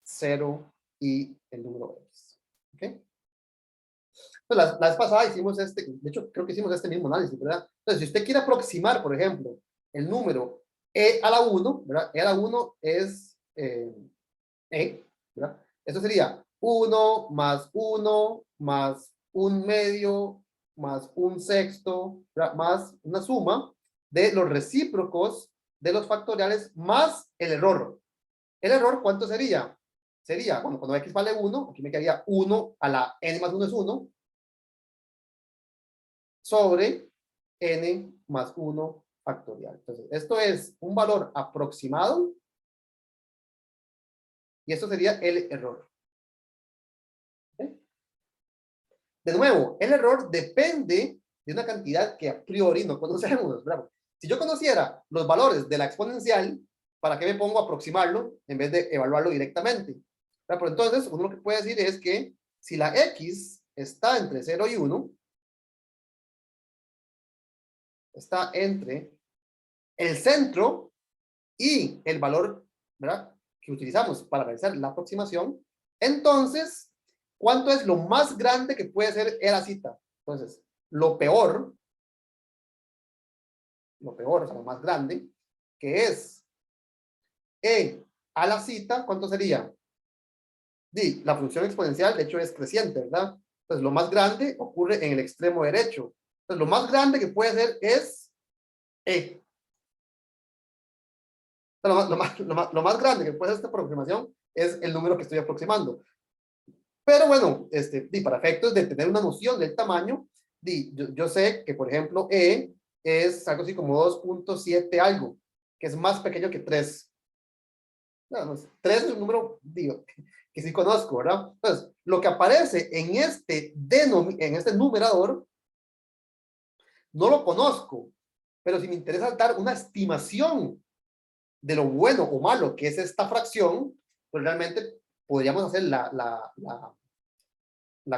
0 y el número x. ¿Ok? Entonces, la vez pasada hicimos de hecho, creo que hicimos este mismo análisis, ¿verdad? Entonces, si usted quiere aproximar, por ejemplo, el número e a la 1, ¿verdad? E a la 1 es ¿verdad? Esto sería 1 más 1 más 1 medio más 1 sexto, ¿verdad? Más una suma de los recíprocos de los factoriales más el error. ¿El error cuánto sería? Sería, bueno, cuando x vale 1, aquí me quedaría 1 a la n más 1 es 1, sobre n más 1 factorial. Entonces, esto es un valor aproximado y esto sería el error. ¿Okay? De nuevo, el error depende de una cantidad que a priori no conocemos, ¿verdad? Si yo conociera los valores de la exponencial, ¿para qué me pongo a aproximarlo en vez de evaluarlo directamente? Pero entonces, uno lo que puede decir es que si la x está entre 0 y 1, está entre el centro y el valor, ¿verdad?, que utilizamos para realizar la aproximación, entonces, ¿cuánto es lo más grande que puede ser la cita? Entonces, lo peor, o sea, lo más grande, que es e a la cita, ¿cuánto sería? La función exponencial, de hecho, es creciente, ¿verdad? Entonces, lo más grande ocurre en el extremo derecho. Entonces, lo más grande que puede ser es E. O sea, lo más grande que puede ser esta aproximación es el número que estoy aproximando. Pero bueno, para efectos de tener una noción del tamaño, yo sé que, por ejemplo, E es algo así como 2.7 algo, que es más pequeño que 3. No, 3 es un número, digo, que sí conozco, ¿verdad? Entonces, lo que aparece en este numerador, no lo conozco, pero si me interesa dar una estimación de lo bueno o malo que es esta fracción, pues realmente podríamos hacer la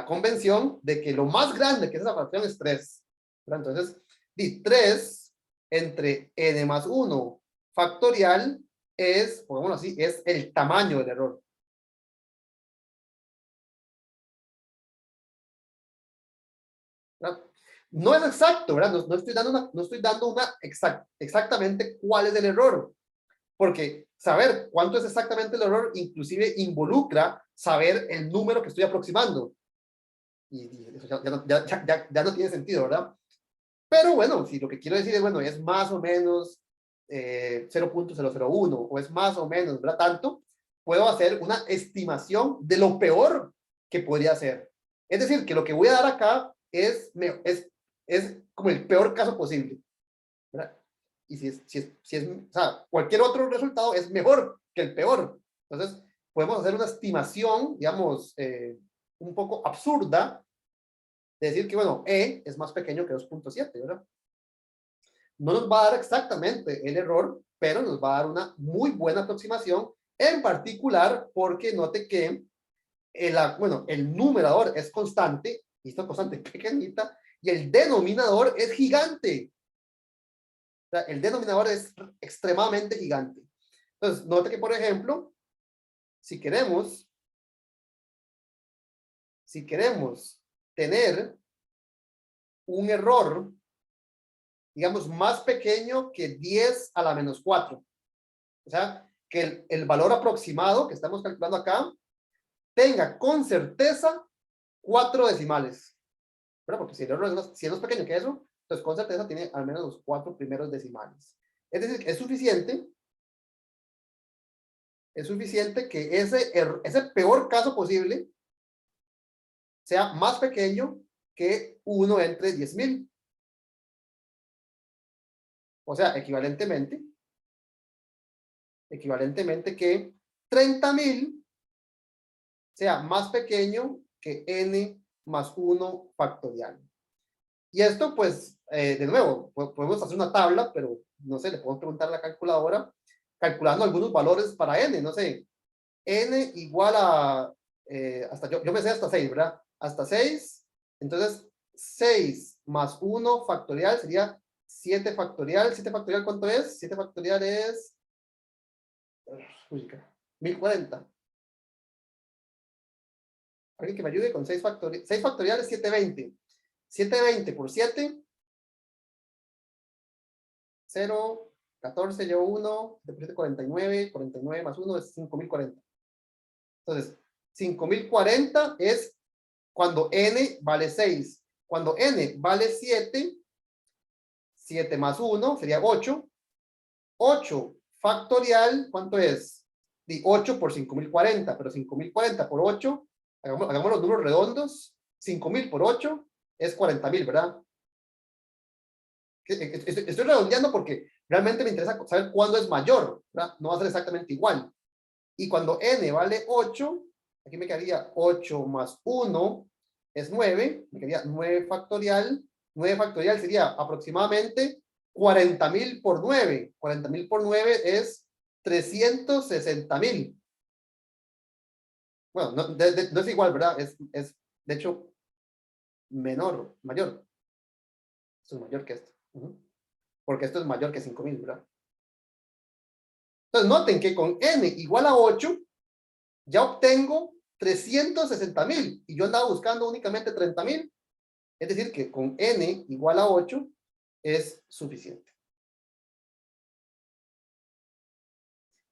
convención de que lo más grande que es esa fracción es 3. ¿Verdad? Entonces, 3 entre n más 1 factorial es, pongámoslo así, es el tamaño del error. ¿Verdad? No es exacto, ¿verdad? No estoy dando exactamente cuál es el error. Porque saber cuánto es exactamente el error inclusive involucra saber el número que estoy aproximando. Y eso ya no tiene sentido, ¿verdad? Pero bueno, si lo que quiero decir es, bueno, es más o menos 0.001 o es más o menos, ¿verdad? Tanto, puedo hacer una estimación de lo peor que podría ser. Es decir, que lo que voy a dar acá es como el peor caso posible, ¿verdad? Y o sea, cualquier otro resultado es mejor que el peor. Entonces, podemos hacer una estimación, digamos, un poco absurda, de decir que, bueno, E es más pequeño que 2.7, ¿verdad? No nos va a dar exactamente el error, pero nos va a dar una muy buena aproximación, en particular porque note que el numerador es constante, y esta constante pequeñita, y el denominador es gigante. O sea, el denominador es extremadamente gigante. Entonces, note que, por ejemplo, si queremos tener un error, digamos, más pequeño que 10 a la menos 4. O sea, que el valor aproximado que estamos calculando acá tenga con certeza 4 decimales. ¿Verdad? Porque si el error si es más pequeño que eso, entonces con certeza tiene al menos los 4 primeros decimales. Es decir, es suficiente que ese peor caso posible sea más pequeño que 1 entre 10.000. O sea, equivalentemente que 30.000 sea más pequeño que n más 1 factorial. Y esto, pues, de nuevo, podemos hacer una tabla, pero no sé, le podemos preguntar a la calculadora, calculando algunos valores para n, no sé, n igual a, hasta yo me sé hasta 6, ¿verdad? Hasta 6, entonces 6 más 1 factorial sería 7 factorial. ¿7 factorial cuánto es? 7 factorial es 1040. Alguien que me ayude con 6 factorial. 6 factorial es 720. 720 por 7. 0, 14, llevo 1, 7 49, 49 más 1 es 5040. Entonces, 5040 es cuando n vale 6. Cuando n vale 7, 7 más 1 sería 8. 8 factorial, ¿cuánto es? 8 por 5040, pero 5040 por 8, hagamos los números redondos, 5000 por 8 es 40.000, ¿verdad? Estoy redondeando porque realmente me interesa saber cuándo es mayor, ¿verdad? No va a ser exactamente igual. Y cuando n vale 8, aquí me quedaría 8 más 1 es 9, me quedaría 9 factorial. 9 factorial sería aproximadamente 40.000 por 9. 40.000 por 9 es 360.000. Bueno, no es igual, ¿verdad? Es de hecho mayor. Esto es mayor que esto. Porque esto es mayor que 5.000, ¿verdad? Entonces noten que con n igual a 8 ya obtengo 360.000 y yo andaba buscando únicamente 30.000. Es decir, que con n igual a 8 es suficiente.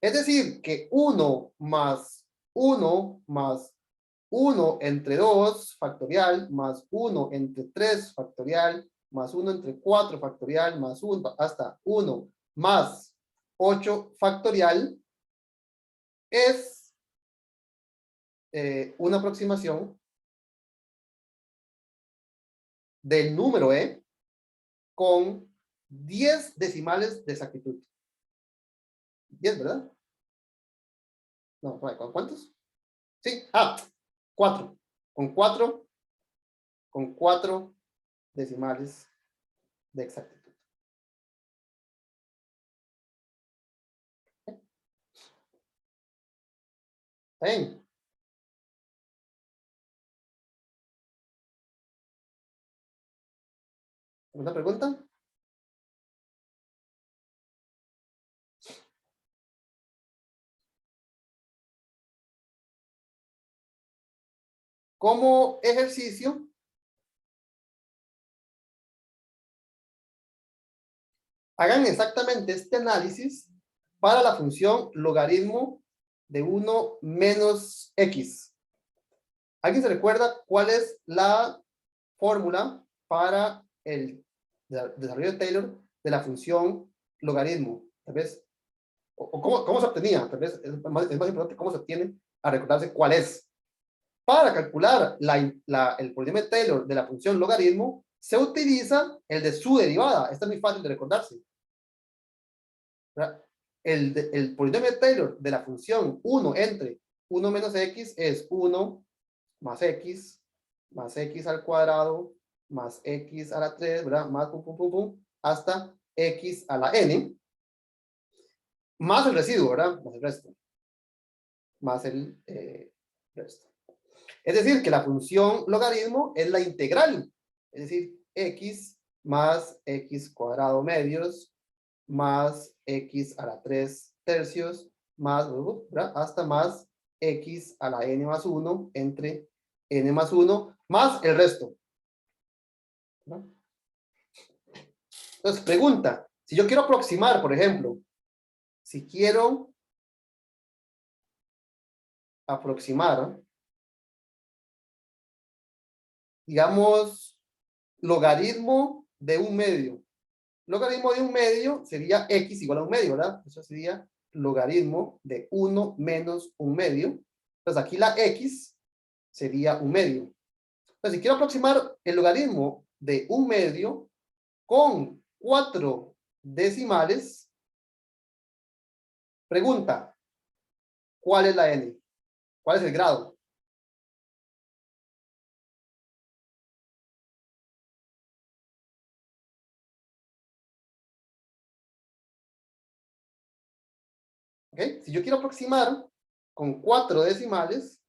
Es decir, que 1 más 1 más 1 entre 2 factorial más 1 entre 3 factorial más 1 entre 4 factorial más 1 hasta 1 más 8 factorial es una aproximación del número E con 10 decimales de exactitud. 10, ¿verdad? No, ¿con cuántos? Sí, 4. Con 4 decimales de exactitud. ¿Está bien? ¿Alguna pregunta? Como ejercicio, hagan exactamente este análisis para la función logaritmo de 1 menos x. ¿Alguien se recuerda cuál es la fórmula para el desarrollo de Taylor de la función logaritmo? Tal vez, o cómo se obtenía, tal vez es más importante cómo se obtiene a recordarse cuál es. Para calcular el polinomio de Taylor de la función logaritmo, se utiliza el de su derivada. Esta es muy fácil de recordarse. El polinomio de Taylor de la función 1 entre 1 menos x es 1 más x al cuadrado más x a la 3, ¿verdad? Más pum, pum, pum, pum, hasta x a la n, más el residuo, ¿verdad? Más el resto. Más el resto. Es decir, que la función logaritmo es la integral. Es decir, x más x cuadrado medios más x a la 3 tercios más, ¿verdad? Hasta más x a la n más 1 entre n más 1 más el resto. ¿No? Entonces, pregunta, si yo quiero aproximar, por ejemplo, si quiero aproximar, digamos, logaritmo de un medio. Logaritmo de un medio sería x igual a un medio, ¿verdad? Eso sería logaritmo de 1 menos un medio. Entonces, aquí la x sería un medio. Entonces, si quiero aproximar el logaritmo de un medio con 4 decimales, pregunta, ¿cuál es la n? ¿Cuál es el grado? ¿Okay? Si yo quiero aproximar con 4 decimales,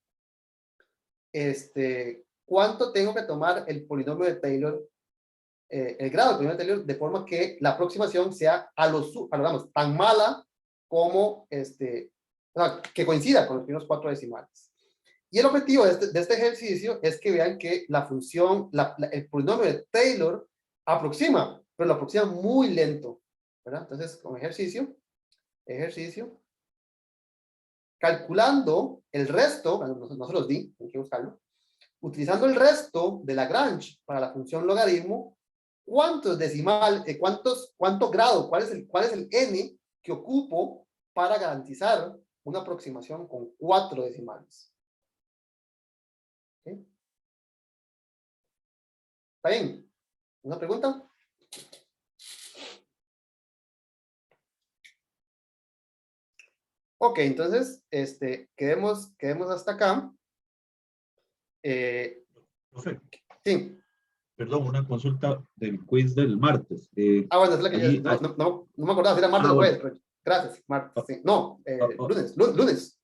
¿cuánto tengo que tomar el polinomio de Taylor, el grado del polinomio de Taylor, de forma que la aproximación sea digamos, tan mala como que coincida con los primeros 4 decimales? Y el objetivo de este ejercicio es que vean que la función, el polinomio de Taylor aproxima, pero lo aproxima muy lento, ¿verdad? Entonces, como ejercicio, calculando el resto, bueno, no se los di, hay que buscarlo, utilizando el resto de Lagrange para la función logaritmo, ¿cuántos decimal, cuánto grado, cuál es el n que ocupo para garantizar una aproximación con 4 decimales? ¿Okay? ¿Está bien? ¿Una pregunta? Ok, entonces, quedemos hasta acá. Profe, Sí. perdón, una consulta del quiz del martes. Bueno, es la que allí, no me acordaba si era martes o bueno. jueves, pero gracias, martes, sí. No, Ah, lunes.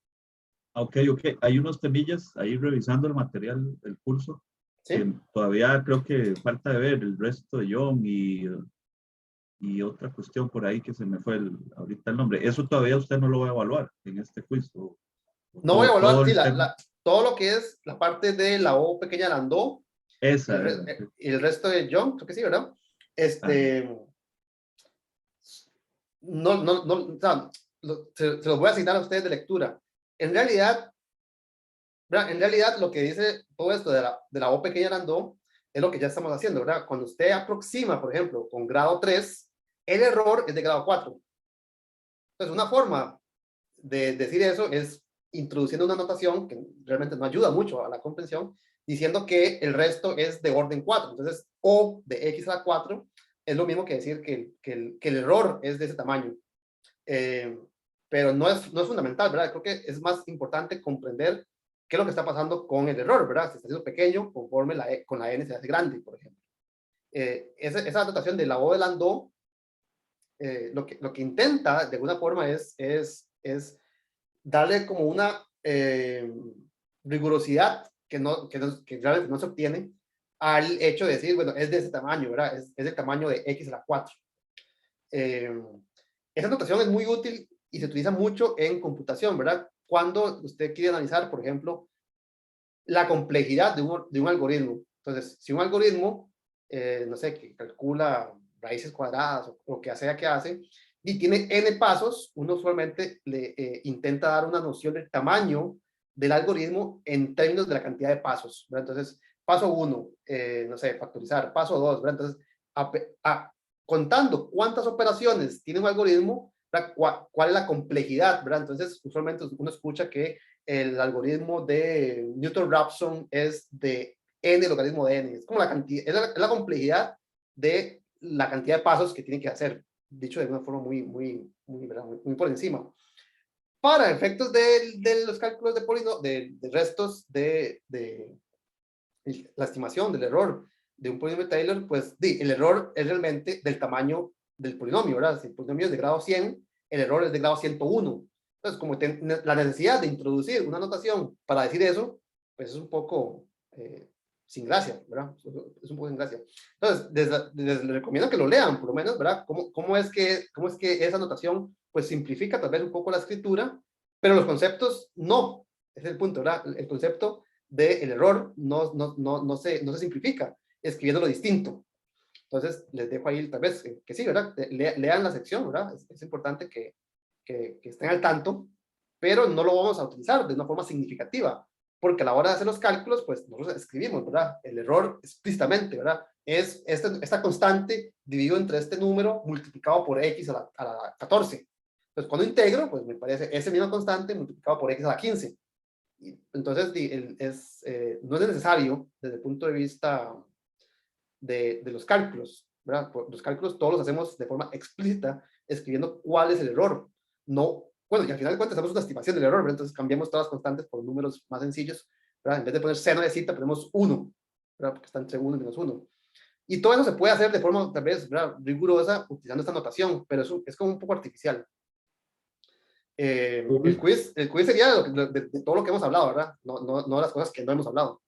ok. Hay unos temillas ahí revisando el material del curso. ¿Sí? Todavía creo que falta de ver el resto de John y otra cuestión por ahí que se me fue ahorita el nombre. Eso todavía usted no lo va a evaluar en este quiz. No voy a evaluar, todo sí, el tema. todo lo que es la parte de la O pequeña Landó y Esa. y el resto de John, creo que sí, ¿verdad? No, o sea, se los voy a asignar a ustedes de lectura. En realidad, lo que dice todo esto de la O pequeña Landó es lo que ya estamos haciendo, ¿verdad? Cuando usted aproxima, por ejemplo, con grado 3, el error es de grado 4. Entonces, una forma de decir eso es introduciendo una notación que realmente no ayuda mucho a la comprensión, diciendo que el resto es de orden 4. Entonces, O de x a la 4 es lo mismo que decir que el error es de ese tamaño. Pero no es fundamental, ¿verdad? Creo que es más importante comprender qué es lo que está pasando con el error, ¿verdad? Si está siendo pequeño, conforme con la n se hace grande, por ejemplo. Esa notación de la O de Landau, lo que intenta, de alguna forma, es darle como una rigurosidad que realmente no se obtiene al hecho de decir, bueno, es de ese tamaño, ¿verdad? Es del tamaño de x a la 4. Esa notación es muy útil y se utiliza mucho en computación, ¿verdad? Cuando usted quiere analizar, por ejemplo, la complejidad de un algoritmo. Entonces, si un algoritmo, no sé, que calcula raíces cuadradas o lo que sea que hace, y tiene n pasos, uno usualmente le intenta dar una noción del tamaño del algoritmo en términos de la cantidad de pasos, ¿verdad? Entonces, paso 1, no sé, factorizar, paso 2, ¿verdad? Entonces, contando cuántas operaciones tiene un algoritmo, cuál es la complejidad, ¿verdad? Entonces, usualmente uno escucha que el algoritmo de Newton-Raphson es de n logaritmo de n. Es como la cantidad, es la complejidad de la cantidad de pasos que tiene que hacer, dicho de una forma muy por encima. Para efectos de los cálculos de restos de la estimación del error de un polinomio de Taylor, pues el error es realmente del tamaño del polinomio, ¿verdad? Si el polinomio es de grado 100, el error es de grado 101. Entonces, como la necesidad de introducir una notación para decir eso, pues es un poco sin gracia, ¿verdad? Es un poco sin gracia. Entonces, les recomiendo que lo lean, por lo menos, ¿verdad? ¿Cómo es que esa notación, pues, simplifica tal vez un poco la escritura, pero los conceptos no. Ese es el punto, ¿verdad? El concepto del error no se simplifica escribiendo lo distinto. Entonces, les dejo ahí tal vez que sí, ¿verdad? Lean la sección, ¿verdad? Es importante que estén al tanto, pero no lo vamos a utilizar de una forma significativa, porque a la hora de hacer los cálculos, pues nosotros escribimos, ¿verdad? El error explícitamente, ¿verdad? Es esta constante dividido entre este número multiplicado por x a la 14. Entonces, cuando integro, pues me parece ese mismo constante multiplicado por x a la 15. Entonces, no es necesario desde el punto de vista de los cálculos, ¿verdad? Los cálculos todos los hacemos de forma explícita, escribiendo cuál es el error. No, bueno, y al final de cuentas hacemos una estimación del error, ¿verdad? Entonces cambiamos todas las constantes por números más sencillos, ¿verdad? En vez de poner seno de cita, ponemos 1, ¿verdad? Porque está entre 1 y menos 1. Y todo eso se puede hacer de forma, tal vez, ¿verdad?, rigurosa, utilizando esta notación, pero eso es como un poco artificial. El quiz sería de todo lo que hemos hablado, ¿verdad? No las cosas que no hemos hablado.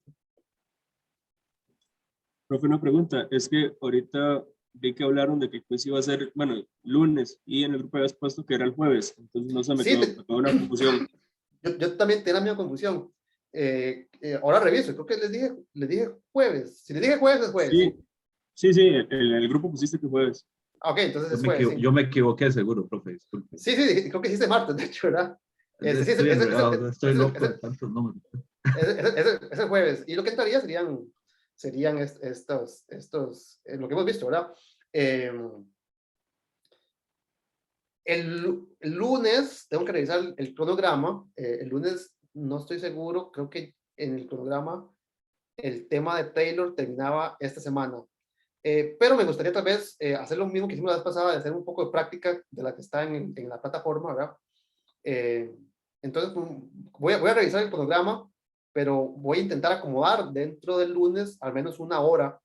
Profe, una pregunta, es que ahorita vi que hablaron de que el quiz iba a ser, bueno, lunes, y en el grupo habías puesto que era el jueves, entonces no se me quedó una confusión. Yo también tenía la misma confusión. Ahora reviso, creo que les dije jueves. Si les dije jueves, es jueves. Sí, en el grupo pusiste que jueves. Ok, entonces es jueves. Yo me equivoqué seguro, profe, disculpe. Sí, creo que sí es martes, de hecho, ¿verdad? Estoy loco de tantos números. Es el jueves. Y lo que entraría serían estos lo que hemos visto, ¿verdad? El lunes tengo que revisar el cronograma. El lunes no estoy seguro, creo que en el cronograma el tema de Taylor terminaba esta semana. Pero me gustaría tal vez hacer lo mismo que hicimos la vez pasada, de hacer un poco de práctica de la que está en la plataforma, ¿verdad? Entonces voy a revisar el cronograma, pero voy a intentar acomodar dentro del lunes al menos una hora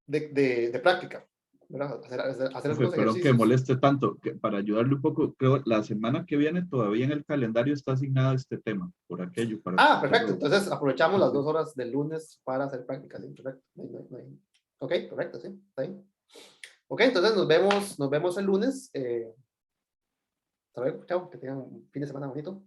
de práctica, ¿verdad? Hacer algunos Perdón que ejercicios. moleste tanto, que para ayudarle un poco, creo la semana que viene todavía en el calendario está asignado este tema, por aquello. Perfecto, entonces aprovechamos las 2 horas del lunes para hacer práctica, sí, perfecto. Ok, correcto, sí, está bien. Ok, entonces nos vemos el lunes. Hasta luego, chao, que tengan un fin de semana bonito.